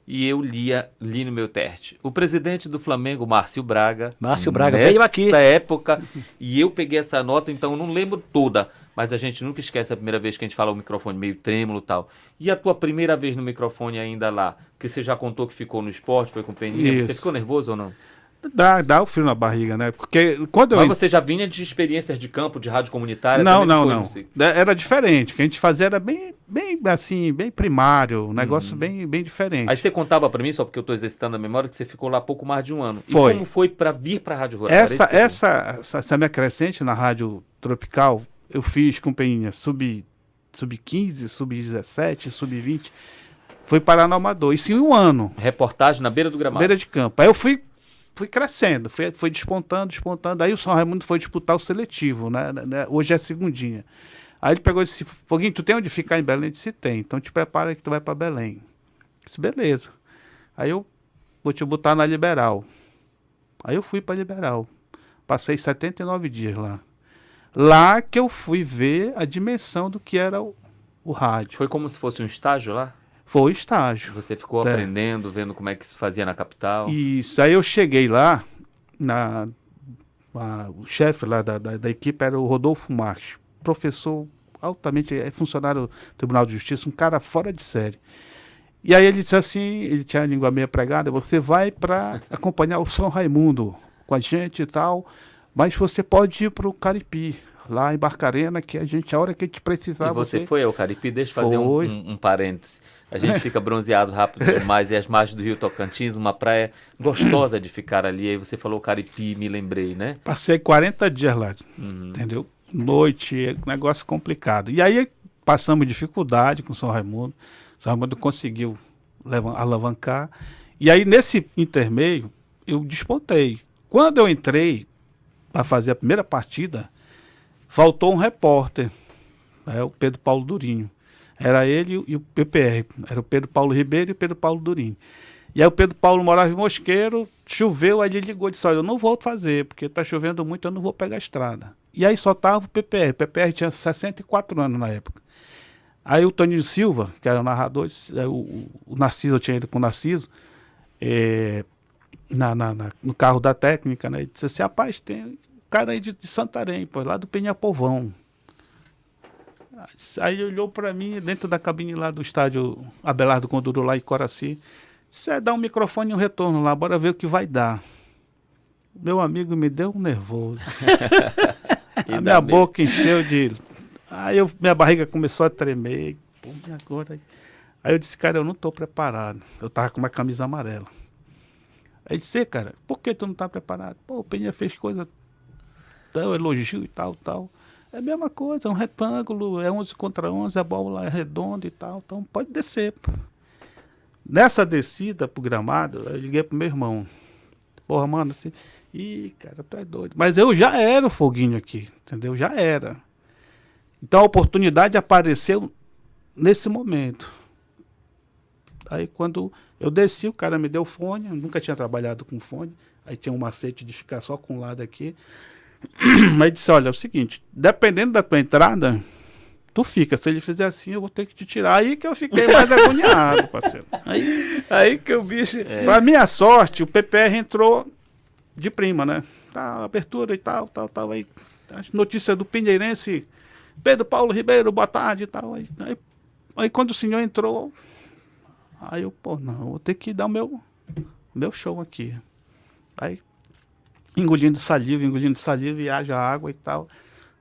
e eu li no meu teste. O presidente do Flamengo, Márcio Braga, veio aqui. Nessa época, e eu peguei essa nota, então eu não lembro toda, mas a gente nunca esquece a primeira vez que a gente fala o microfone meio trêmulo e tal. E a tua primeira vez no microfone ainda lá, que você já contou que ficou no esporte, foi com o Peninha, Isso. Você ficou nervoso ou não? Dá o frio na barriga, né? Porque quando Mas você já vinha de experiências de campo, de rádio comunitária? Não. Era diferente. O que a gente fazia era bem assim, bem primário, um negócio bem diferente. Aí você contava para mim, só porque eu estou exercitando a memória, que você ficou lá pouco mais de um ano. Foi. E como foi para vir para a Rádio Rural? Essa minha crescente na Rádio Tropical, eu fiz com Peninha sub-15, sub-17, sub-20. Foi parar no Amador. Isso em um ano. Reportagem na beira do gramado. Beira de campo. Aí eu fui crescendo, foi despontando. Aí o São Raimundo foi disputar o seletivo, né? Hoje é segundinha. Aí ele pegou e disse, Foguinho, tu tem onde ficar em Belém? Eu disse, tem, então te prepara que tu vai para Belém. Eu disse, beleza. Aí eu vou te botar na Liberal. Aí eu fui para Liberal. Passei 79 dias lá. Lá que eu fui ver a dimensão do que era o rádio. Foi como se fosse um estágio lá? Foi estágio. Você ficou aprendendo, vendo como é que se fazia na capital? Isso. Aí eu cheguei lá, o chefe lá da equipe era o Rodolfo Marques, professor altamente, funcionário do Tribunal de Justiça, um cara fora de série. E aí ele disse assim, ele tinha a língua meio pregada, você vai para acompanhar o São Raimundo com a gente e tal, mas você pode ir para o Caripi, lá em Barcarena, que a hora que a gente precisar... E você foi ao Caripi? Deixa eu fazer um parênteses. A gente fica bronzeado rápido demais, e as margens do Rio Tocantins, uma praia gostosa de ficar ali. Aí você falou Caripi, me lembrei, né? Passei 40 dias lá, entendeu? Noite, negócio complicado. E aí passamos dificuldade com o São Raimundo. São Raimundo conseguiu alavancar. E aí nesse intermeio, eu despontei. Quando eu entrei para fazer a primeira partida, faltou um repórter, o Pedro Paulo Durinho. Era ele e o PPR, era o Pedro Paulo Ribeiro e o Pedro Paulo Durinho. E aí o Pedro Paulo morava em Mosqueiro, choveu, aí ele ligou e disse, olha, eu não vou fazer, porque tá chovendo muito, eu não vou pegar a estrada. E aí só tava o PPR tinha 64 anos na época. Aí o Toninho Silva, que era o narrador, o Narciso, eu tinha ido com o Narciso, no carro da técnica, né? Ele disse assim, rapaz, tem um cara aí de Santarém, pô, lá do Penha-Povão. Aí ele olhou para mim, dentro da cabine lá do estádio Abelardo Conduru, lá em Coraci, disse, dá um microfone e um retorno lá, bora ver o que vai dar. Meu amigo me deu um nervoso. A minha boca encheu de... Aí minha barriga começou a tremer. Pô, e agora? Aí eu disse, cara, eu não tô preparado. Eu tava com uma camisa amarela. Aí disse, cara, por que tu não tá preparado? Pô, o Penha fez coisa tão elogio e tal. É a mesma coisa, é um retângulo, é 11 contra 11, a bola é redonda e tal, então pode descer. Pô. Nessa descida pro gramado, eu liguei pro meu irmão. Porra, mano, assim, cara, tu é doido. Mas eu já era o foguinho aqui, entendeu? Já era. Então a oportunidade apareceu nesse momento. Aí quando eu desci, o cara me deu fone, eu nunca tinha trabalhado com fone, aí tinha um macete de ficar só com um lado aqui. Aí disse, olha, é o seguinte, dependendo da tua entrada, tu fica, se ele fizer assim, eu vou ter que te tirar. Aí que eu fiquei mais agoniado, parceiro. Aí que o bicho... Pra minha sorte, o PPR entrou de prima, né? Tá, abertura e tal. Aí, as notícias do Pinheirense, Pedro Paulo Ribeiro, boa tarde e tal. Aí quando o senhor entrou, aí eu, pô, não, vou ter que dar o meu show aqui. Aí, engolindo saliva e haja água e tal.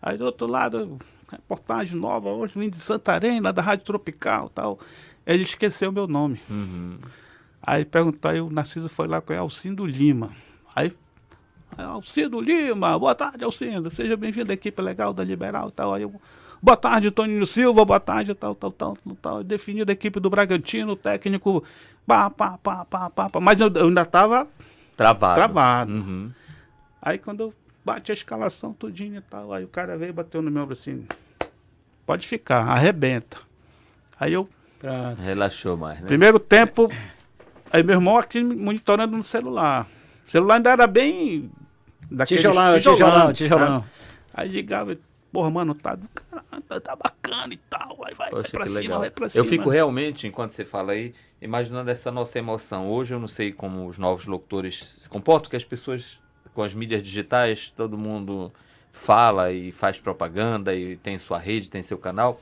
Aí do outro lado, reportagem nova, hoje vim de Santarém, lá da Rádio Tropical e tal. Ele esqueceu meu nome. Uhum. Aí perguntou, aí o Narciso foi lá com o Alcindo Lima. Aí, Alcindo Lima, boa tarde, Alcindo, seja bem-vindo à equipe legal da Liberal e tal. Aí eu, boa tarde, Toninho Silva, boa tarde, tal. Definido a equipe do Bragantino, técnico, mas eu ainda estava travado. Uhum. Aí quando eu bati a escalação tudinho e tal, aí o cara veio e bateu no meu ombro assim, pode ficar, arrebenta. Aí eu... Pronto. Relaxou mais, né? Primeiro tempo, aí meu irmão aqui monitorando no celular. O celular ainda era bem... Tijolão. Aí ligava, porra, mano, tá bacana e tal, vai pra cima, vai pra cima. Eu fico realmente, enquanto você fala aí, imaginando essa nossa emoção. Hoje eu não sei como os novos locutores se comportam, que as pessoas... Com as mídias digitais, todo mundo fala e faz propaganda e tem sua rede, tem seu canal.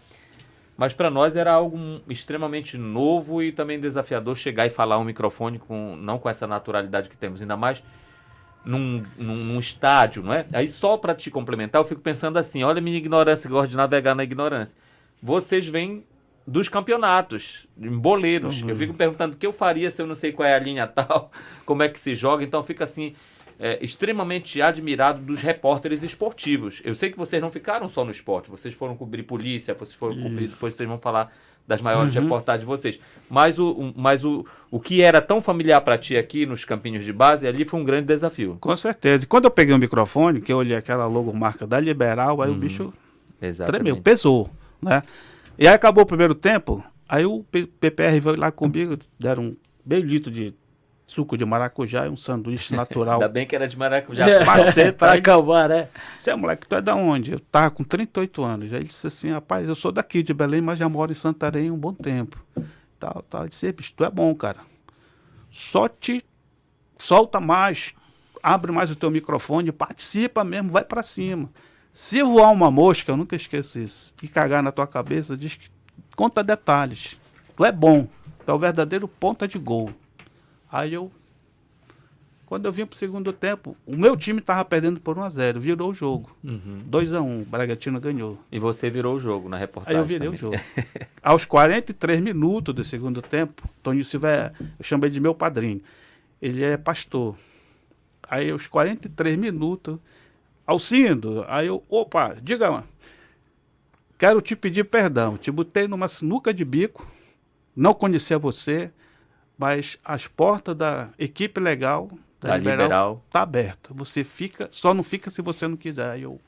Mas para nós era algo extremamente novo e também desafiador chegar e falar um microfone não com essa naturalidade que temos, ainda mais num estádio, não é? Aí só para te complementar, eu fico pensando assim, olha a minha ignorância, gosto de navegar na ignorância. Vocês vêm dos campeonatos, em boleiros. Eu fico perguntando o que eu faria se eu não sei qual é a linha tal, como é que se joga, então fica assim... extremamente admirado dos repórteres esportivos. Eu sei que vocês não ficaram só no esporte, vocês foram cobrir polícia, vocês foram cobrir, depois vocês vão falar das maiores reportagens de vocês. Mas o que era tão familiar para ti aqui nos campinhos de base, ali foi um grande desafio. Com certeza. E quando eu peguei o microfone, que eu olhei aquela logomarca da Liberal, aí o bicho tremeu, pesou, né? E aí acabou o primeiro tempo, aí o PPR veio lá comigo, deram meio litro de suco de maracujá e um sanduíche natural. Ainda bem que era de maracujá. Para acalmar, né? Você é moleque, tu é da onde? Eu tava com 38 anos. Aí ele disse assim, rapaz, eu sou daqui de Belém, mas já moro em Santarém há um bom tempo. Tal. Eu disse, bicho, tu é bom, cara. Só te solta mais, abre mais o teu microfone, participa mesmo, vai para cima. Se voar uma mosca, eu nunca esqueço isso, e cagar na tua cabeça, diz que conta detalhes. Tu é bom, tu é o verdadeiro ponta de gol. Aí quando eu vim pro segundo tempo, o meu time tava perdendo por 1-0, virou o jogo. 2-1, o Bragantino ganhou. E você virou o jogo na reportagem. Aí eu virei também. o jogo. Aos 43 minutos do segundo tempo, Toninho Silva, eu chamei de meu padrinho. Ele é pastor. Aí aos 43 minutos, Alcindo, aí eu, opa, diga, mano, quero te pedir perdão, te botei numa sinuca de bico, não conhecia você, mas as portas da equipe legal, da Liberal, tá aberta. Você fica, só não fica se você não quiser. Aí eu,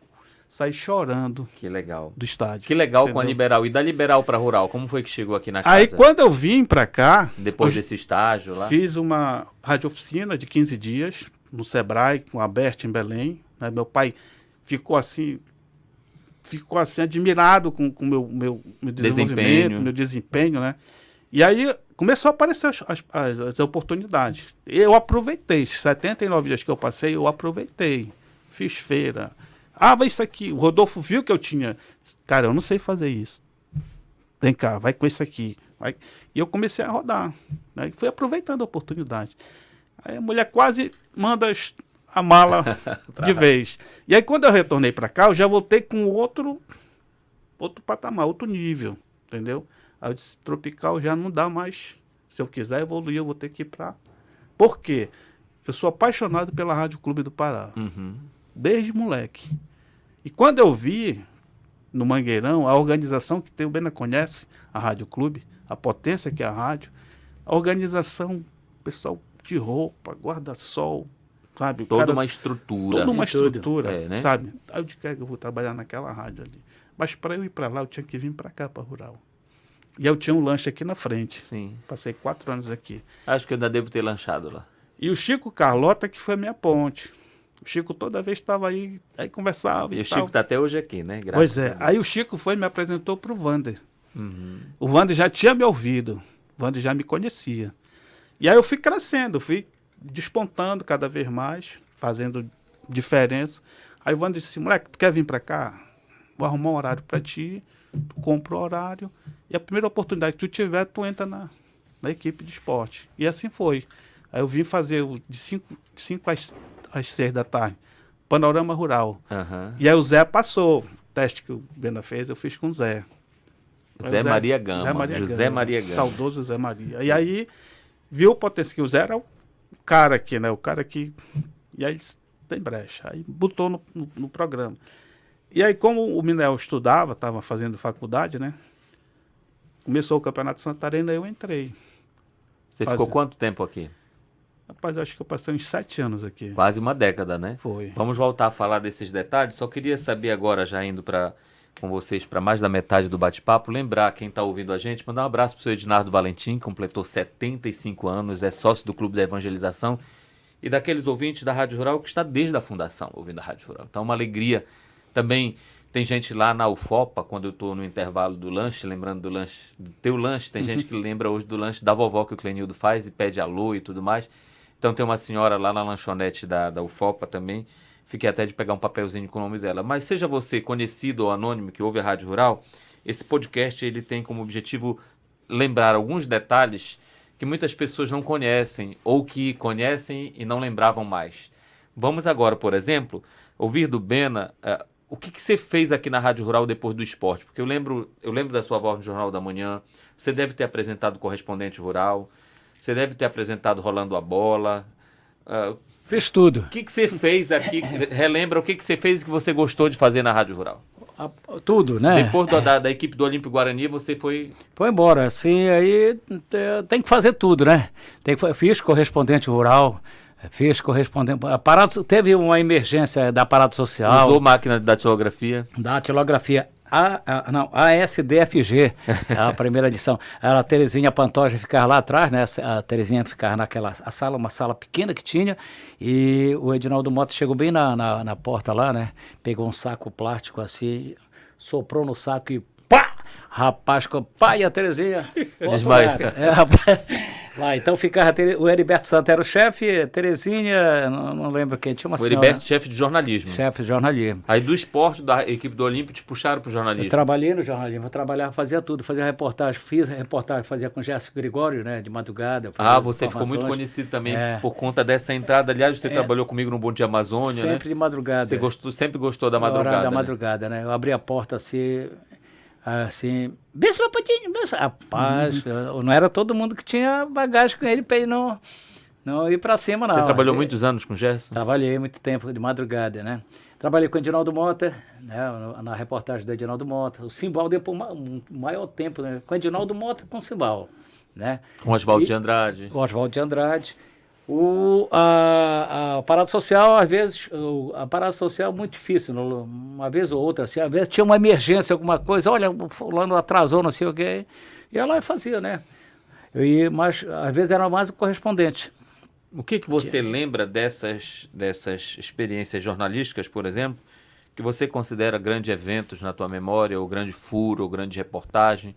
saí chorando Que legal. do estádio. Que legal com a entendeu? Liberal. E da Liberal para Rural, como foi que chegou aqui na casa? Aí quando eu vim para cá, Depois desse estágio lá? fiz uma radiooficina de 15 dias no Sebrae, com a Bert em Belém. Né? Meu pai ficou assim admirado com o meu desenvolvimento, meu desempenho, né? E aí começou a aparecer as oportunidades. Eu aproveitei, esses 79 dias que eu passei, eu aproveitei. Fiz feira. Vai isso aqui. O Rodolfo viu que eu tinha. Cara, eu não sei fazer isso. Vem cá, vai com isso aqui. Vai. E eu comecei a rodar. Né? E fui aproveitando a oportunidade. Aí a mulher quase manda a mala de vez. E aí quando eu retornei para cá, eu já voltei com outro patamar, outro nível, entendeu? Aí eu disse, Tropical já não dá mais. Se eu quiser evoluir, eu vou ter que ir para... Por quê? Eu sou apaixonado pela Rádio Clube do Pará. Uhum. Desde moleque. E quando eu vi no Mangueirão, a organização que tem, o Bena conhece, a Rádio Clube, a potência que é a rádio, a organização, pessoal de roupa, guarda-sol, sabe? Toda uma estrutura. Toda uma estrutura, né? sabe? Aí eu disse, eu vou trabalhar naquela rádio ali. Mas para eu ir para lá, eu tinha que vir para cá, para Rural. E eu tinha um lanche aqui na frente. Sim. Passei 4 anos aqui. Acho que eu ainda devo ter lanchado lá. E o Chico Carlota que foi a minha ponte. O Chico toda vez estava aí conversava E e o tal. Chico está até hoje aqui, né? Graças Pois a é. Deus. Aí o Chico foi e me apresentou para o Wander. Uhum. O Wander já tinha me ouvido. O Wander já me conhecia. E aí eu fui crescendo, fui despontando cada vez mais, fazendo diferença. Aí o Wander disse, moleque, tu quer vir para cá? Vou arrumar um horário para ti, tu compra o horário, e a primeira oportunidade que tu tiver, tu entra na equipe de esporte. E assim foi. Aí eu vim fazer de 5 às 6 da tarde, Panorama Rural. Uhum. E aí o Zé passou. O teste que o Bena fez, eu fiz com o Zé. Aí Zé o Maria Gama. José Maria Gama. Saudoso Zé Maria. E aí viu o potencial, que o Zé era o cara aqui, né? O cara que... E aí tem brecha. Aí botou no programa. E aí, como o Minel estudava, estava fazendo faculdade, né? Começou o Campeonato Santarém, aí eu entrei. Você ficou quanto tempo aqui? Rapaz, eu acho que eu passei uns 7 anos aqui. Quase uma década, né? Foi. Vamos voltar a falar desses detalhes. Só queria saber agora, já indo com vocês para mais da metade do bate-papo, lembrar quem está ouvindo a gente, mandar um abraço para o seu Ednardo Valentim, que completou 75 anos, é sócio do Clube da Evangelização, e daqueles ouvintes da Rádio Rural que está desde a fundação ouvindo a Rádio Rural. Então, uma alegria. Também tem gente lá na UFOPA, quando eu estou no intervalo do lanche, lembrando do lanche, do teu lanche, tem gente que lembra hoje do lanche da vovó que o Clenildo faz e pede alô e tudo mais. Então tem uma senhora lá na lanchonete da UFOPA também, fiquei até de pegar um papelzinho com o nome dela. Mas seja você conhecido ou anônimo que ouve a Rádio Rural, esse podcast ele tem como objetivo lembrar alguns detalhes que muitas pessoas não conhecem ou que conhecem e não lembravam mais. Vamos agora, por exemplo, ouvir do Bena o que você fez aqui na Rádio Rural depois do esporte. Porque eu lembro da sua voz no Jornal da Manhã, você deve ter apresentado Correspondente Rural, você deve ter apresentado Rolando a Bola. Fiz tudo. O que você fez aqui? Relembra o que você fez e que você gostou de fazer na Rádio Rural? Tudo, né? Depois da equipe do Olímpio Guarani, você foi... Foi embora. Assim, aí tem que fazer tudo, né? Fiz Correspondente Rural, fiz correspondente... Teve uma emergência da aparato social. Usou máquina de datilografia? Datilografia. A SDFG, a primeira edição. A Terezinha Pantoja ficava lá atrás, né? A Terezinha ficava naquela sala, uma sala pequena que tinha, e o Edinaldo Mota chegou bem na porta lá, né? Pegou um saco plástico assim, soprou no saco e pá! Rapaz, pá, e a Terezinha desmaiou. Rapaz. Lá, então ficava o Heriberto Santos era o chefe, Terezinha, não lembro quem, tinha uma senhora. O Heriberto, chefe de jornalismo. Chefe de jornalismo. Aí do esporte, da equipe do Olímpio, te puxaram pro jornalismo. Eu trabalhei no jornalismo, eu trabalhava, fazia tudo, fazia reportagem, fiz reportagem, fazia com Gerson Gregório, né, de madrugada. Você ficou muito conhecido também por conta dessa entrada. Aliás, você trabalhou comigo no Bom Dia Amazônia, né? Sempre de madrugada. Você sempre gostou da madrugada, da madrugada, né? Eu abri a porta assim, benção, meu patinho, benção. Rapaz, não era todo mundo que tinha bagagem com ele para ele não ir para cima, não. Você trabalhou muitos anos com o Gerson? Trabalhei muito tempo de madrugada, né? Trabalhei com o Edinaldo Mota, né? Na reportagem do Edinaldo Mota. O Simbal deu por um maior tempo, né? Com o Edinaldo Mota e com o Simbal, né? Com o Oswaldo de Andrade. Com o Oswaldo de Andrade. A parada social, às vezes, a parada social é muito difícil, uma vez ou outra, assim, às vezes tinha uma emergência, alguma coisa, olha, o fulano atrasou, não sei o quê, ia lá e fazia, né? Mas às vezes era mais o correspondente. O que você lembra dessas experiências jornalísticas, por exemplo, que você considera grandes eventos na tua memória, ou grande furo, ou grande reportagem?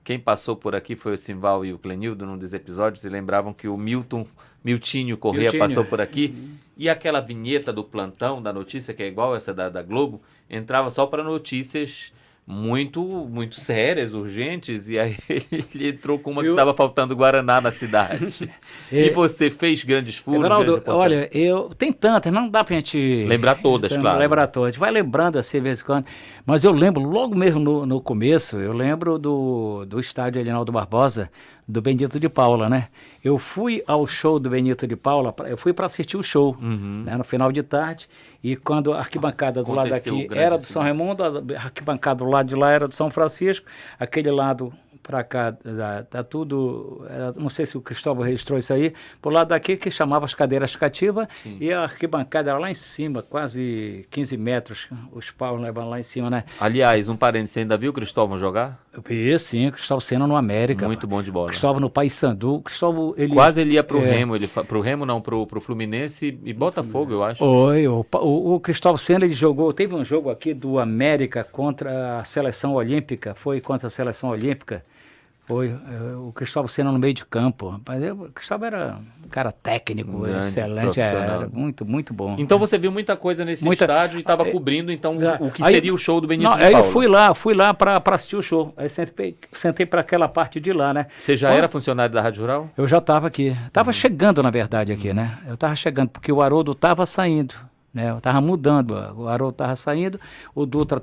Quem passou por aqui foi o Simval e o Clenildo num dos episódios e lembravam que o Miltinho Corrêa passou por aqui. E aquela vinheta do plantão da notícia, que é igual essa da Globo, entrava só para notícias muito sérias, urgentes, e aí ele entrou com uma que estava faltando Guaraná na cidade. E você fez grandes furos? Everaldo, olha, tem tantas, não dá pra gente... Lembrar todas, claro. Lembrar todas, a gente vai lembrando assim, de vez em quando. Mas eu lembro, logo mesmo no começo, eu lembro do estádio Elinaldo Barbosa, do Benito de Paula, né? Eu fui ao show do Benito de Paula, eu fui para assistir o show, né, no final de tarde, e quando a arquibancada do lado daqui era do São Raimundo, a arquibancada do lado de lá era do São Francisco, aquele lado para cá, tá tudo, não sei se o Cristóvão registrou isso aí, por lado daqui que chamava as cadeiras cativas, e a arquibancada era lá em cima, quase 15 metros, os paus levam lá em cima, né? Aliás, um parênteses, você ainda viu o Cristóvão jogar? Eu vi, sim, o Cristóvão Sena no América. Muito bom de bola. Cristóvão no Paysandu, Cristóvão... Quase ele ia pro Remo, pro Remo não, pro Fluminense e Botafogo, eu acho. O Cristóvão Sena, ele jogou, teve um jogo aqui do América contra a Seleção Olímpica, foi contra a Seleção Olímpica, foi o Cristóvão Sena no meio de campo. Rapaz, o Cristóvão era um cara técnico, grande, excelente, era muito, muito bom. Então você viu muita coisa nesse estádio e estava cobrindo então o que seria o show do Benito de Paula. Aí eu fui lá para assistir o show. Aí sentei para aquela parte de lá, né? Você já era funcionário da Rádio Rural? Eu já estava aqui. Estava chegando, na verdade, aqui, né? Eu estava chegando, porque o Haroldo estava saindo. Né, eu estava mudando, o Haroldo estava saindo, o Dutra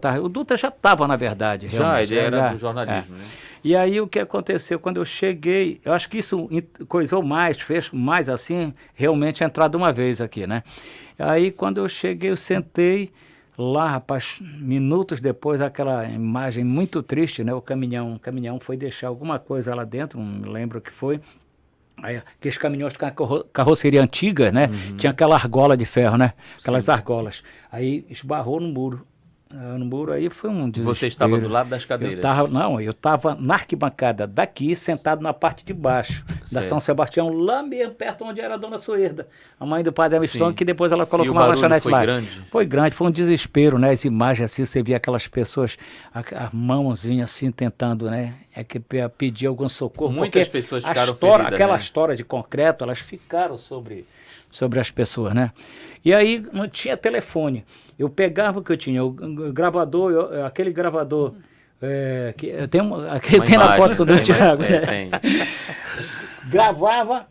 já estava, na verdade. Ele era do jornalismo, né? E aí o que aconteceu quando eu cheguei, eu acho que isso coisou mais, fez mais assim, realmente entrar de uma vez aqui, né? Aí quando eu cheguei, eu sentei lá, rapaz, minutos depois, aquela imagem muito triste, né? O caminhão foi deixar alguma coisa lá dentro, não me lembro o que foi. Aí, aqueles caminhões com carroceria antiga, né? Tinha aquela argola de ferro, né? Aquelas argolas. Aí esbarrou no muro. No muro aí foi um desespero. Você estava do lado das cadeiras? Eu estava na arquibancada daqui, sentado na parte de baixo, da São Sebastião, lá mesmo perto onde era a dona Soerda, a mãe do padre Armstrong, que depois ela colocou uma lanchonete lá. Foi grande, foi um desespero, né? As imagens assim, você via aquelas pessoas, a mãozinha assim, tentando, né? Pedir algum socorro. Muitas pessoas ficaram feridas, aquela história de concreto, elas ficaram sobre as pessoas, né? E aí não tinha telefone. Eu pegava o que eu tinha, o gravador, aquele gravador que tem na foto do Thiago. Né? Gravava,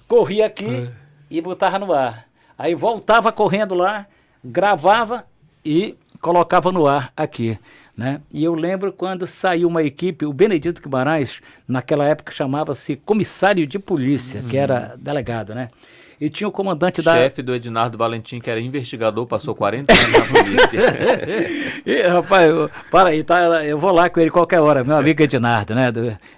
corria aqui e botava no ar. Aí voltava correndo lá, gravava e colocava no ar aqui. Né? E eu lembro quando saiu uma equipe, o Benedito Guimarães, naquela época chamava-se comissário de polícia, que era delegado, né? E tinha o comandante chefe do Ednardo Valentim, que era investigador, passou 40 anos na polícia. Rapaz, para aí, tá, eu vou lá com ele qualquer hora, meu amigo Ednardo, né?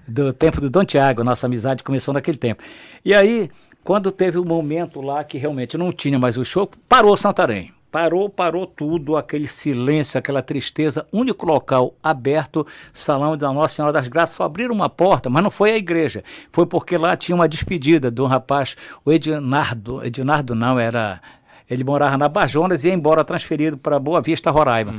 Do tempo do Dom Tiago, nossa amizade começou naquele tempo. E aí, quando teve um momento lá que realmente não tinha mais o show, parou Santarém. Parou tudo, aquele silêncio, aquela tristeza, único local aberto, Salão da Nossa Senhora das Graças, só abriram uma porta, mas não foi a igreja, foi porque lá tinha uma despedida de um rapaz, o Ednardo não, ele morava na Bajonas e ia embora transferido para Boa Vista, Roraima.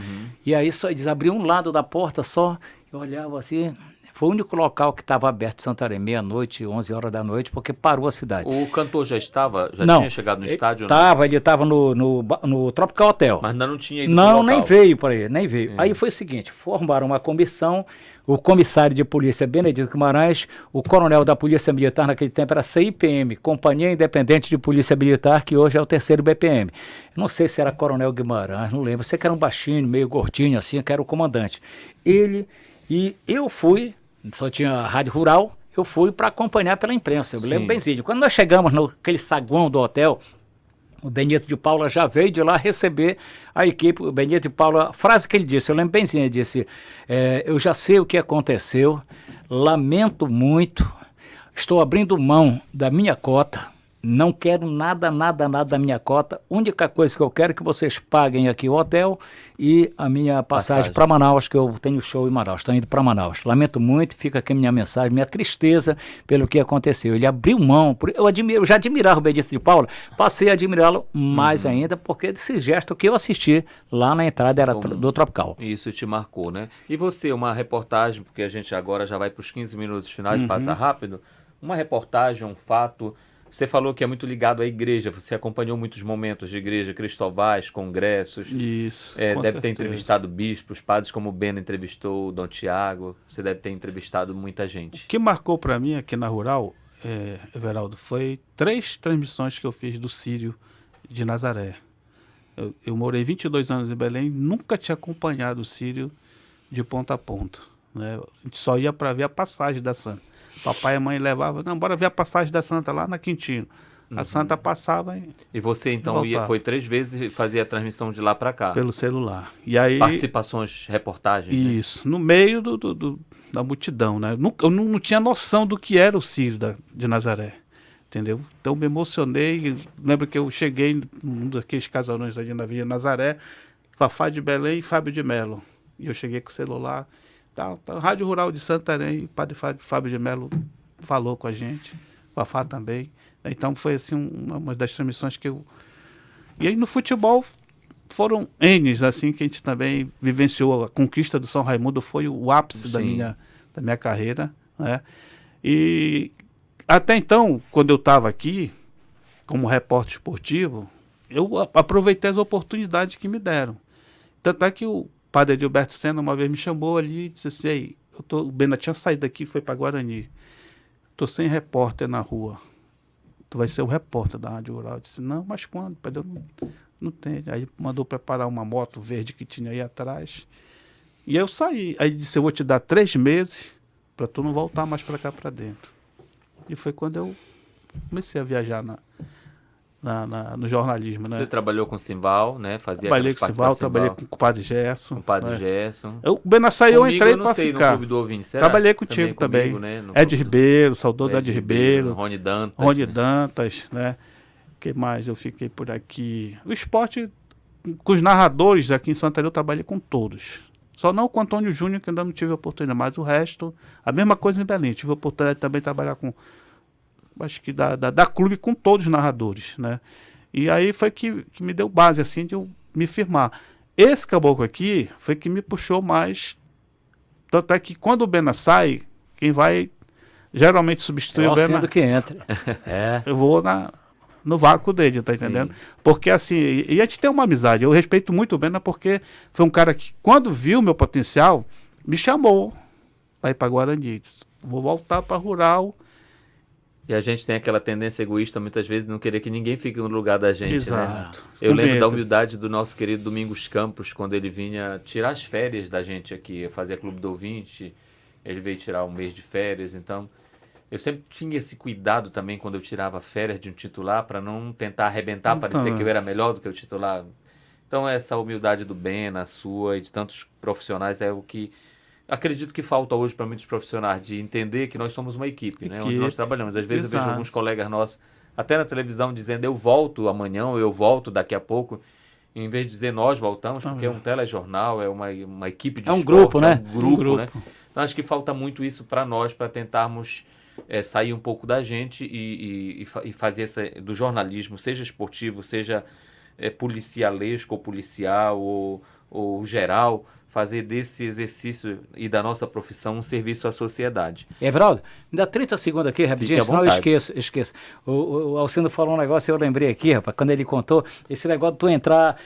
E aí só eles abriam um lado da porta só, eu olhava assim... Foi o único local que estava aberto em Santarém, meia-noite, 11 horas da noite, porque parou a cidade. O cantor já tinha chegado no estádio? Ele estava no Tropical Hotel. Mas ainda não tinha ido pro local. Nem veio para ele, nem veio. Aí foi o seguinte, formaram uma comissão, o comissário de polícia Benedito Guimarães, o coronel da Polícia Militar naquele tempo era CIPM, Companhia Independente de Polícia Militar, que hoje é o 3º BPM. Não sei se era coronel Guimarães, não lembro. Sei que era um baixinho, meio gordinho assim, que era o comandante. E eu fui... Só tinha a Rádio Rural, eu fui para acompanhar pela imprensa, eu me lembro benzinho. Quando nós chegamos naquele saguão do hotel, o Benito de Paula já veio de lá receber a equipe. O Benito de Paula, a frase que ele disse, eu lembro benzinho, ele disse, eu já sei o que aconteceu, lamento muito, estou abrindo mão da minha cota, Não quero nada da minha cota. Única coisa que eu quero é que vocês paguem aqui o hotel e a minha passagem para Manaus, que eu tenho show em Manaus. Estou indo para Manaus. Lamento muito, fica aqui minha mensagem, minha tristeza pelo que aconteceu. Ele abriu mão. Eu já admirava o Benedito de Paula, passei a admirá-lo mais ainda, porque desse gesto que eu assisti lá na entrada era do Tropical. Isso te marcou, né? E você, uma reportagem, porque a gente agora já vai para os 15 minutos finais, passa rápido. Uma reportagem, um fato. Você falou que é muito ligado à igreja, você acompanhou muitos momentos de igreja, cristovais, congressos. Isso, deve ter entrevistado bispos, padres como o Bena entrevistou, o Dom Tiago. Você deve ter entrevistado muita gente. O que marcou para mim aqui na Rural, Everaldo, foi 3 transmissões que eu fiz do Círio de Nazaré. Eu morei 22 anos em Belém, nunca tinha acompanhado o Círio de ponta a ponta, né? A gente só ia para ver a passagem da Santa. Papai e a mãe levavam, não, bora ver a passagem da Santa lá na Quintino. A Santa passava e você então foi 3 vezes e fazia a transmissão de lá para cá? Pelo celular. E aí, participações, reportagens? Isso, né? No meio da multidão, né? Eu não tinha noção do que era o Círio de Nazaré, entendeu? Então me emocionei. Lembro que eu cheguei num daqueles casarões ali na Via Nazaré, Fafá de Belém e Fábio de Melo. E eu cheguei com o celular. Rádio Rural de Santarém, o padre Fábio de Melo falou com a gente, Fafá também. Então foi assim uma das transmissões que eu... E aí no futebol foram N's, assim, que a gente também vivenciou. A conquista do São Raimundo foi o ápice da minha carreira, né? E até então, quando eu estava aqui, como repórter esportivo, eu aproveitei as oportunidades que me deram. Tanto é que o padre Edilberto Senna uma vez me chamou ali e disse assim, o Bena tinha saído daqui e foi para Guarani. Estou sem repórter na rua. Tu vai ser o repórter da Rádio Rural. Eu disse, não, mas quando? Padre, não tem. Aí mandou preparar uma moto verde que tinha aí atrás. E eu saí. Aí disse, eu vou te dar 3 meses para tu não voltar mais para cá para dentro. E foi quando eu comecei a viajar no jornalismo, né? Você trabalhou com o Simval, né? Trabalhei com o Simval, trabalhei com o Padre Gerson. Com o Padre Gerson. O Benaçaí eu entrei para ficar. No Clube do Ouvinte, será? Trabalhei contigo também. Né? Ed Ribeiro, saudoso Ed Ribeiro. Rony Dantas. Rony Dantas, né? O que mais eu fiquei por aqui? O esporte, com os narradores aqui em Santarém, eu trabalhei com todos. Só não com o Antônio Júnior, que ainda não tive a oportunidade, mas o resto, a mesma coisa em Belém. Tive a oportunidade de também trabalhar com, acho que da clube, com todos os narradores, né? E aí foi que me deu base, assim, de eu me firmar. Esse caboclo aqui foi que me puxou mais. Tanto é que quando o Bena sai, quem vai geralmente substituir o Bena... que entra. Eu vou no vácuo dele, tá entendendo? Porque assim, e a gente tem uma amizade. Eu respeito muito o Bena porque foi um cara que, quando viu meu potencial, me chamou para ir para Guarani. Disse, vou voltar para Rural. E a gente tem aquela tendência egoísta, muitas vezes, de não querer que ninguém fique no lugar da gente, exato, né? Eu lembro da humildade do nosso querido Domingos Campos, quando ele vinha tirar as férias da gente aqui, fazia Clube do Ouvinte, ele veio tirar um mês de férias, então eu sempre tinha esse cuidado também quando eu tirava férias de um titular, para não tentar arrebentar, parecer que eu era melhor do que o titular. Então essa humildade do Bena, a sua e de tantos profissionais é o que... Acredito que falta hoje para muitos profissionais de entender que nós somos uma equipe, né? Onde nós trabalhamos. Às vezes eu vejo alguns colegas nossos, até na televisão, dizendo eu volto amanhã ou eu volto daqui a pouco, em vez de dizer nós voltamos, porque é um telejornal, é uma equipe de esporte, grupo, né? É um grupo, né? Então acho que falta muito isso para nós, para tentarmos sair um pouco da gente e fazer do jornalismo, seja esportivo, seja policialesco ou policial ou geral, fazer desse exercício e da nossa profissão um serviço à sociedade. Everaldo, me dá 30 segundos aqui, rapidinho, senão eu esqueço. O Alcindo falou um negócio, eu lembrei aqui, rapaz, quando ele contou, esse negócio de tu entrar,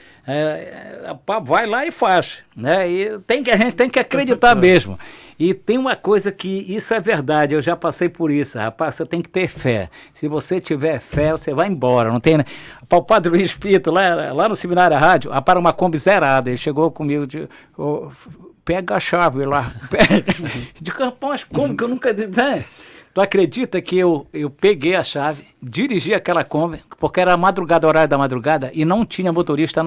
vai lá e faz, né? E a gente tem que acreditar mesmo. E tem uma coisa que, isso é verdade, eu já passei por isso, rapaz, você tem que ter fé. Se você tiver fé, você vai embora, não tem, né? O padre Luiz Pito, lá no Seminário Rádio, para uma Kombi zerada, ele chegou comigo, pega a chave lá. De rapaz, como que eu nunca... Né? Tu acredita que eu peguei a chave, dirigi aquela Kombi, porque era madrugada, horário da madrugada, e não tinha motorista,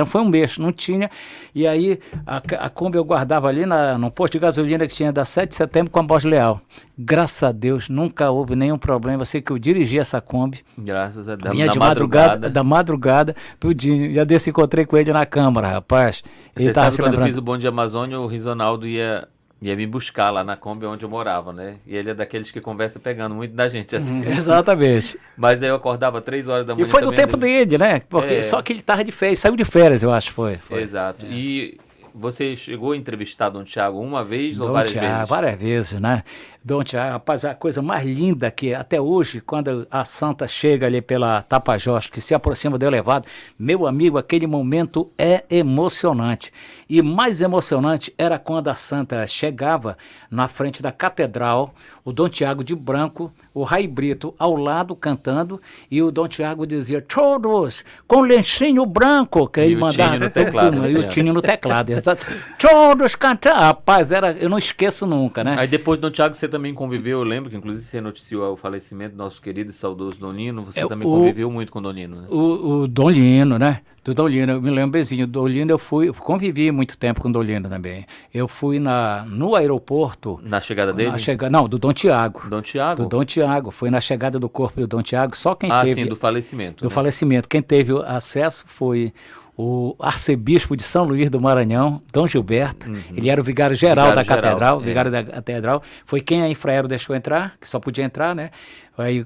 foi um mês, não tinha. E aí a Kombi eu guardava ali no posto de gasolina que tinha da 7 de setembro com a Borges Leal. Graças a Deus, nunca houve nenhum problema. Eu sei que eu dirigi essa Kombi. Graças a Deus. Vinha de madrugada, da madrugada, tudinho. Já desse encontrei com ele na Câmara, rapaz. Você sabe, quando eu fiz o Bonde de Amazônia, o Risonaldo ia me buscar lá na Kombi onde eu morava, né? E ele é daqueles que conversa pegando muito da gente, assim. Exatamente. Mas aí eu acordava 3 horas da manhã. E foi do tempo dele, né? Porque só que ele tava de férias, saiu de férias, eu acho, foi. Exato. E você chegou a entrevistar Dom Tiago uma vez ou Dom várias Tiago, vezes? várias vezes, né? Dom Tiago, rapaz, a coisa mais linda que até hoje, quando a Santa chega ali pela Tapajós, que se aproxima do elevado, meu amigo, aquele momento é emocionante. E mais emocionante era quando a Santa chegava na frente da catedral, o Dom Tiago de branco, o Rai Brito ao lado cantando, e o Dom Tiago dizia, todos com lencinho branco, que ele mandava. No teclado, e o Tinho no teclado, exato. Todos cantando. Rapaz, eu não esqueço nunca, né? Aí depois do Dom Tiago você também conviveu, eu lembro que inclusive você noticiou o falecimento do nosso querido e saudoso Dom Lino, você também conviveu muito com o Dom Lino, né? O Dom Lino, né? Do Dom Lino, eu me lembro bezinho, do Dom Lino eu convivi muito tempo com o Dom Lino também. Eu fui no aeroporto. Na chegada dele? Não, do Dom Tiago. Dom Tiago? Do Dom Tiago, foi na chegada do corpo do Dom Tiago, só quem teve... sim, do falecimento. Do falecimento, quem teve acesso foi o arcebispo de São Luís do Maranhão, Dom Gilberto. Ele era o vigário-geral da catedral, vigário da catedral. Foi quem a Infraero deixou entrar, que só podia entrar, né? Aí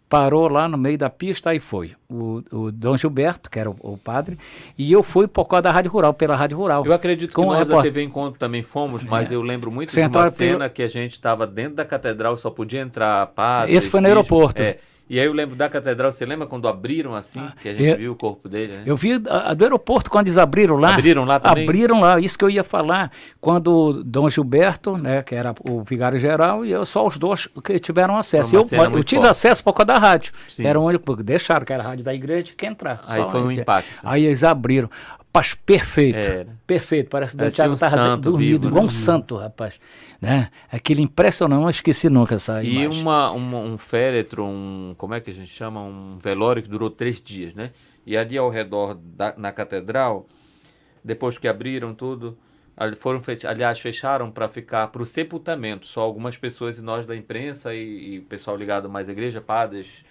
parou lá no meio da pista, aí foi o Dom Gilberto, que era o padre, e eu fui por causa da Rádio Rural, pela Rádio Rural. Eu acredito que nós da TV Encontro também fomos, mas eu lembro muito de uma cena que a gente estava dentro da catedral, só podia entrar padre. Esse foi no aeroporto. E aí eu lembro da catedral, você lembra quando abriram assim, que a gente viu o corpo dele, né? Eu vi do aeroporto, quando eles abriram lá. Abriram lá também? Abriram lá, isso que eu ia falar. Quando o Dom Gilberto, né, que era o vigário-geral, e eu, só os dois que tiveram acesso. Eu tive acesso por causa da rádio. Sim. Era o único, deixaram que era a rádio da igreja, que entrar. Aí foi um impacto. Aí eles abriram. Rapaz, perfeito. Perfeito. Parece que o Dom Tiago estava dormido, igual um santo, rapaz. Né? Aquele impressionante, não esqueci nunca essa imagem. E um féretro, como é que a gente chama? Um velório que durou 3 dias, né? E ali ao redor na catedral, depois que abriram tudo, fecharam para ficar para o sepultamento, só algumas pessoas e nós da imprensa e pessoal ligado mais à igreja, padres.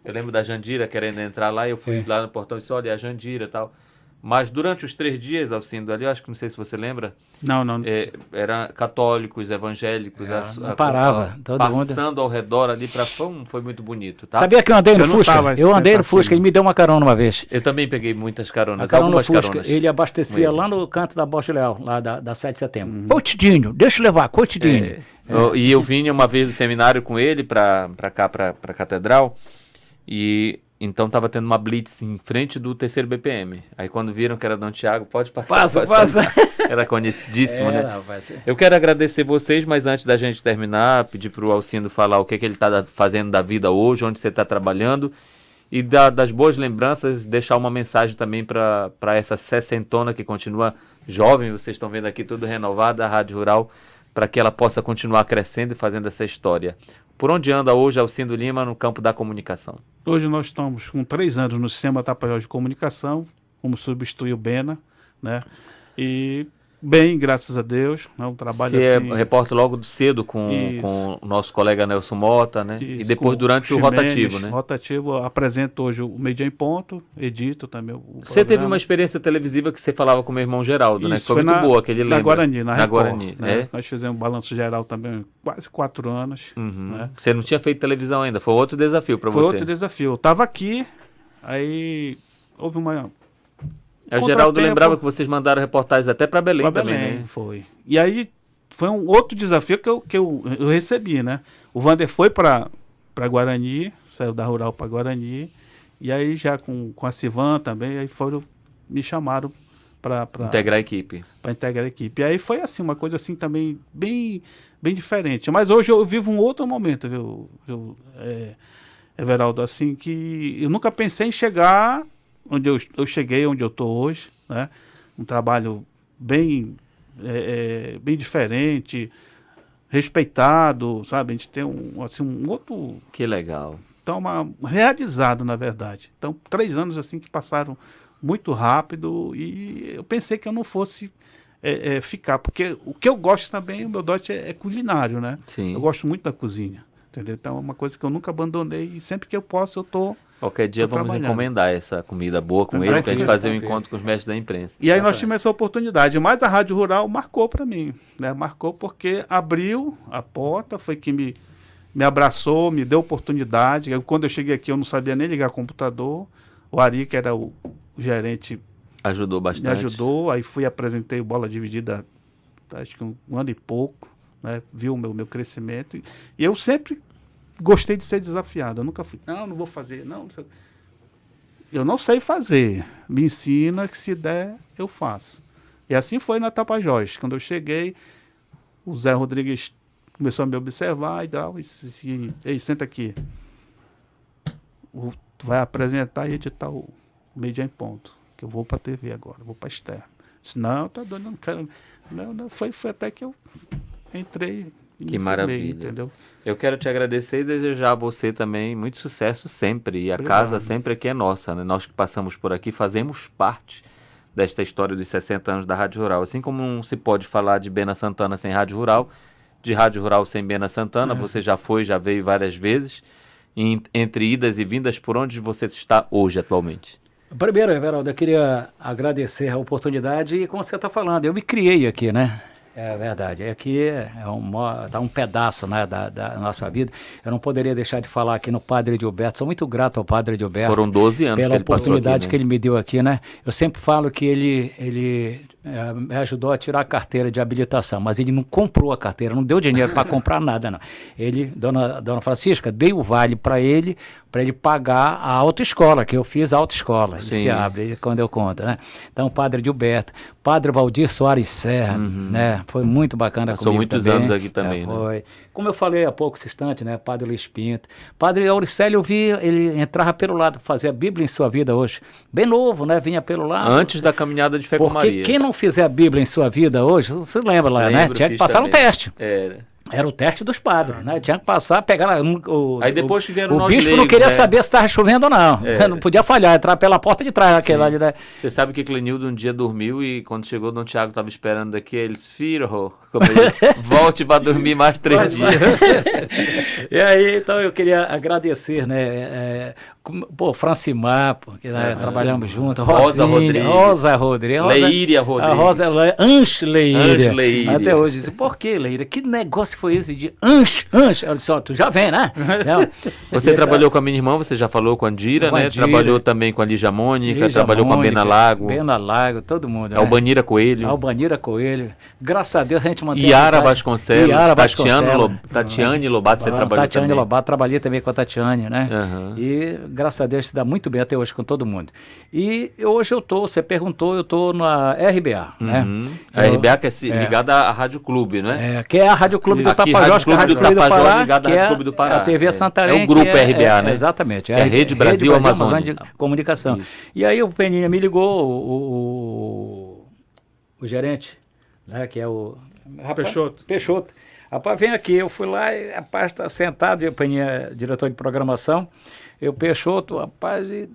Eu lembro da Jandira querendo entrar lá, eu fui lá no portão e disse, olha, a Jandira e tal. Mas durante os 3 dias, Alcindo, ali, eu acho que não sei se você lembra. Não. Era católicos, evangélicos. Não parava. Passando ao redor ali, foi muito bonito. Tá? Sabia que eu andei no Fusca? Eu andei no Fusca, ele me deu uma carona uma vez. Eu também peguei muitas caronas, algumas caronas. Ele abastecia lá no canto da Borges Leal, lá da 7 de setembro. Cotidinho, deixa eu levar, cotidinho. E eu vinha uma vez no seminário com ele para cá, para a catedral, e... Então estava tendo uma blitz em frente do 3º BPM. Aí quando viram que era Dom Tiago, pode passar. Passa. Era conhecidíssimo, né? Eu quero agradecer vocês, mas antes da gente terminar, pedir para o Alcindo falar o que ele está fazendo da vida hoje, onde você está trabalhando, e das boas lembranças, deixar uma mensagem também para essa sessentona que continua jovem, vocês estão vendo aqui tudo renovado, a Rádio Rural, para que ela possa continuar crescendo e fazendo essa história. Por onde anda hoje Alcindo Lima no campo da comunicação? Hoje nós estamos com 3 anos no Sistema Tapajós de Comunicação, como substitui o Bena, né? E bem, graças a Deus, né? Um trabalho Você assim... repórter logo cedo com o nosso colega Nelson Mota, né? Isso, e depois durante o rotativo, né? Rotativo, apresento hoje o Meio Dia em Ponto, edito também o Você programa. teve uma experiência televisiva que você falava com o meu irmão Geraldo, Isso, né? Que foi muito boa, que ele lembra. Na Guarani, na Record, Guarani, né? Nós fizemos um balanço geral também, quase 4 anos. Né? Você não tinha feito televisão ainda, foi outro desafio para você. Foi outro desafio. Eu estava aqui, aí houve uma... O Geraldo lembrava que vocês mandaram reportagens até para Belém também, né? Foi. E aí foi um outro desafio que eu recebi, né? O Vander foi para Guarani, saiu da Rural para Guarani, e aí já com a Civan também, aí me chamaram para integrar a equipe. Para integrar a equipe. E aí foi assim, uma coisa assim também bem diferente. Mas hoje eu vivo um outro momento, viu, Everaldo, assim, que eu nunca pensei em chegar onde eu cheguei, onde eu estou hoje, né? Um trabalho bem diferente, respeitado, sabe? A gente tem um outro... Que legal. Então, realizado, na verdade. Então, 3 anos assim que passaram muito rápido e eu pensei que eu não fosse ficar, porque o que eu gosto também, o meu dote é culinário, né? Sim. Eu gosto muito da cozinha, entendeu? Então, é uma coisa que eu nunca abandonei e sempre que eu posso, eu tô... Qualquer dia vamos encomendar essa comida boa com ele, para a gente fazer um encontro com os mestres da imprensa. E aí nós tivemos essa oportunidade, mas a Rádio Rural marcou para mim, né? Marcou porque abriu a porta, foi que me abraçou, me deu oportunidade. Quando eu cheguei aqui eu não sabia nem ligar computador, o Ari, que era o gerente, ajudou bastante. Me ajudou, aí apresentei o Bola Dividida, acho que um ano e pouco, né? Viu o meu crescimento e eu sempre gostei de ser desafiado. Eu nunca fui, não vou fazer, não. Eu não sei fazer. Me ensina que se der, eu faço. E assim foi na Tapajós. Quando eu cheguei, o Zé Rodrigues começou a me observar e tal. E disse, ei, senta aqui. Tu vai apresentar e editar o Mídia em Ponto. Que eu vou para a TV agora, vou para a externa. Disse, não, tá doido, não quero. Não, foi até que eu entrei. Que maravilha. Entendeu? Eu quero te agradecer e desejar a você também muito sucesso sempre. E a Obrigado. casa sempre aqui é nossa, né? Nós que passamos por aqui fazemos parte desta história dos 60 anos da Rádio Rural. Assim como não se pode falar de Bena Santana sem Rádio Rural, de Rádio Rural sem Bena Santana, você já veio várias vezes. E entre idas e vindas, por onde você está hoje atualmente? Primeiro, Everaldo, eu queria agradecer a oportunidade e como você está falando, eu me criei aqui, né? É verdade, aqui tá um pedaço, né, da nossa vida. Eu não poderia deixar de falar aqui no Padre Edilberto, sou muito grato ao Padre Edilberto. Foram 12 anos pela que ele passou oportunidade aqui, né? que ele me deu aqui, né? Eu sempre falo que ele me ajudou a tirar a carteira de habilitação, mas ele não comprou a carteira, não deu dinheiro para comprar nada, não. Ele, dona Francisca, dei o vale para ele pagar a autoescola, que eu fiz a autoescola. Ele se abre quando eu conto, né? Então, Padre Edilberto, Padre Valdir Soares Serra, né? Foi muito bacana comigo. Passou muitos anos aqui também, né? Foi. Como eu falei há poucos instantes, né? Padre Luiz Pinto. Padre Auricélio, eu vi, ele entrava pelo lado, fazia a Bíblia em sua vida hoje. Bem novo, né? Vinha pelo lado. Antes da caminhada de Fé com Maria. Porque quem não fizer a Bíblia em sua vida hoje, você lembra lá, né? Tinha que passar no teste. Era o teste dos padres, né? Tinha que passar, pegar aí depois que vieram o bispo não queria saber se estava chovendo ou não. Não podia falhar, entrar pela porta de trás, aquele ali, né? Você sabe que Clenildo um dia dormiu e quando chegou, Dom Tiago estava esperando daqui, eles filho, volte para dormir mais 3 dias. E aí, então eu queria agradecer, né? Francimar, porque trabalhamos juntos, Rosa Rodrigues, Leíria Rodrigues, Anche Leíria. Até hoje disse, por que Leíria? Que negócio foi esse de Anche? Olha só, tu já vem, né? Você trabalhou com a minha irmã, você já falou com a Andira, né? Trabalhou também com a Lígia Mônica, trabalhou com a Bena Lago. Bena Lago, todo mundo. Albanira Coelho. Graças a Deus a gente mantém Yara Vasconcelos, Tatiane Lobato, você trabalhou Tatiane também. Lobato, trabalhei também com a Tatiane, né? E graças a Deus se dá muito bem até hoje com todo mundo. E hoje você perguntou, eu estou na RBA, né? A RBA que é ligada à Rádio Clube, né? Que é a Rádio Clube do Tapajós, que é a Rádio Clube do Pará, ligada à Rádio Clube do Pará. A TV Santarém. É o grupo RBA, né? Exatamente. É a Rede Brasil Amazônia de Comunicação. Isso. E aí o Peninha me ligou, o gerente, né, que é o... Peixoto. Rapaz, vem aqui, eu fui lá, e rapaz, está sentado, eu Peninha, diretor de programação, eu Peixoto, rapaz, e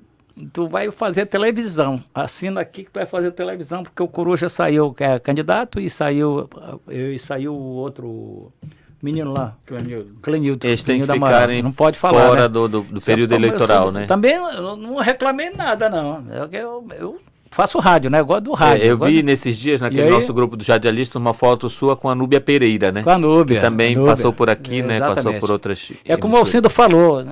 tu vai fazer televisão, assina aqui que tu vai fazer televisão, porque o Coruja saiu, que é candidato, e saiu o outro menino lá, Clenildo. Eles têm que ficarem não pode falar, fora, né? do período eleitoral, né? Também eu não reclamei nada, não. Eu faço rádio, né? Eu gosto do rádio. Eu vi nesses dias, naquele nosso grupo do Radialistas, uma foto sua com a Núbia Pereira, né? Com a Núbia. Que também passou por aqui, né? Passou por outras... como o Alcindo falou,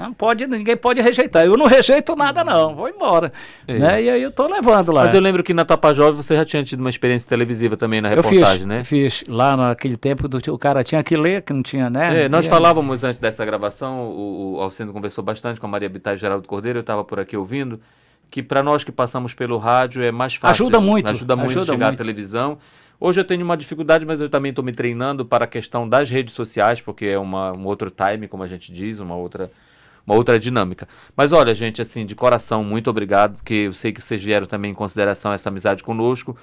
ninguém pode rejeitar. Eu não rejeito nada, não. Vou embora. Né? E aí eu tô levando lá. Mas eu lembro que na Tapajós você já tinha tido uma experiência televisiva também na reportagem, né? Eu fiz. Lá naquele tempo, o cara tinha que ler, que não tinha, né? Nós falávamos antes dessa gravação, o Alcindo conversou bastante com a Maria Bittar e Geraldo Cordeiro, eu estava por aqui ouvindo, que para nós que passamos pelo rádio é mais fácil. Ajuda muito chegar à televisão. Hoje eu tenho uma dificuldade, mas eu também estou me treinando para a questão das redes sociais, porque é um outro time, como a gente diz, uma outra dinâmica. Mas olha, gente, assim, de coração, muito obrigado, porque eu sei que vocês vieram também em consideração essa amizade conosco.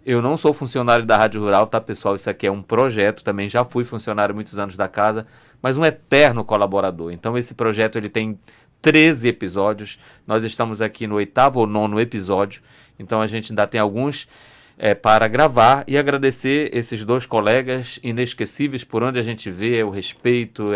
Eu não sou funcionário da Rádio Rural, tá, pessoal? Isso aqui é um projeto, também já fui funcionário muitos anos da casa, mas um eterno colaborador. Então esse projeto ele tem 13 episódios, nós estamos aqui no 8º ou 9º episódio, então a gente ainda tem alguns para gravar e agradecer esses 2 colegas inesquecíveis por onde a gente vê, o respeito,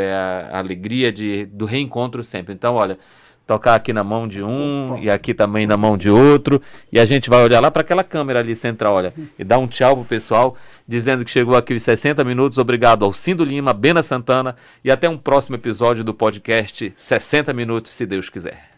a alegria do reencontro sempre. Então, olha, tocar aqui na mão de um e aqui também na mão de outro, e a gente vai olhar lá para aquela câmera ali central, olha, e dar um tchau pro pessoal, dizendo que chegou aqui os 60 minutos. Obrigado ao Cindo Lima, Bena Santana, e até um próximo episódio do podcast 60 Minutos, se Deus quiser.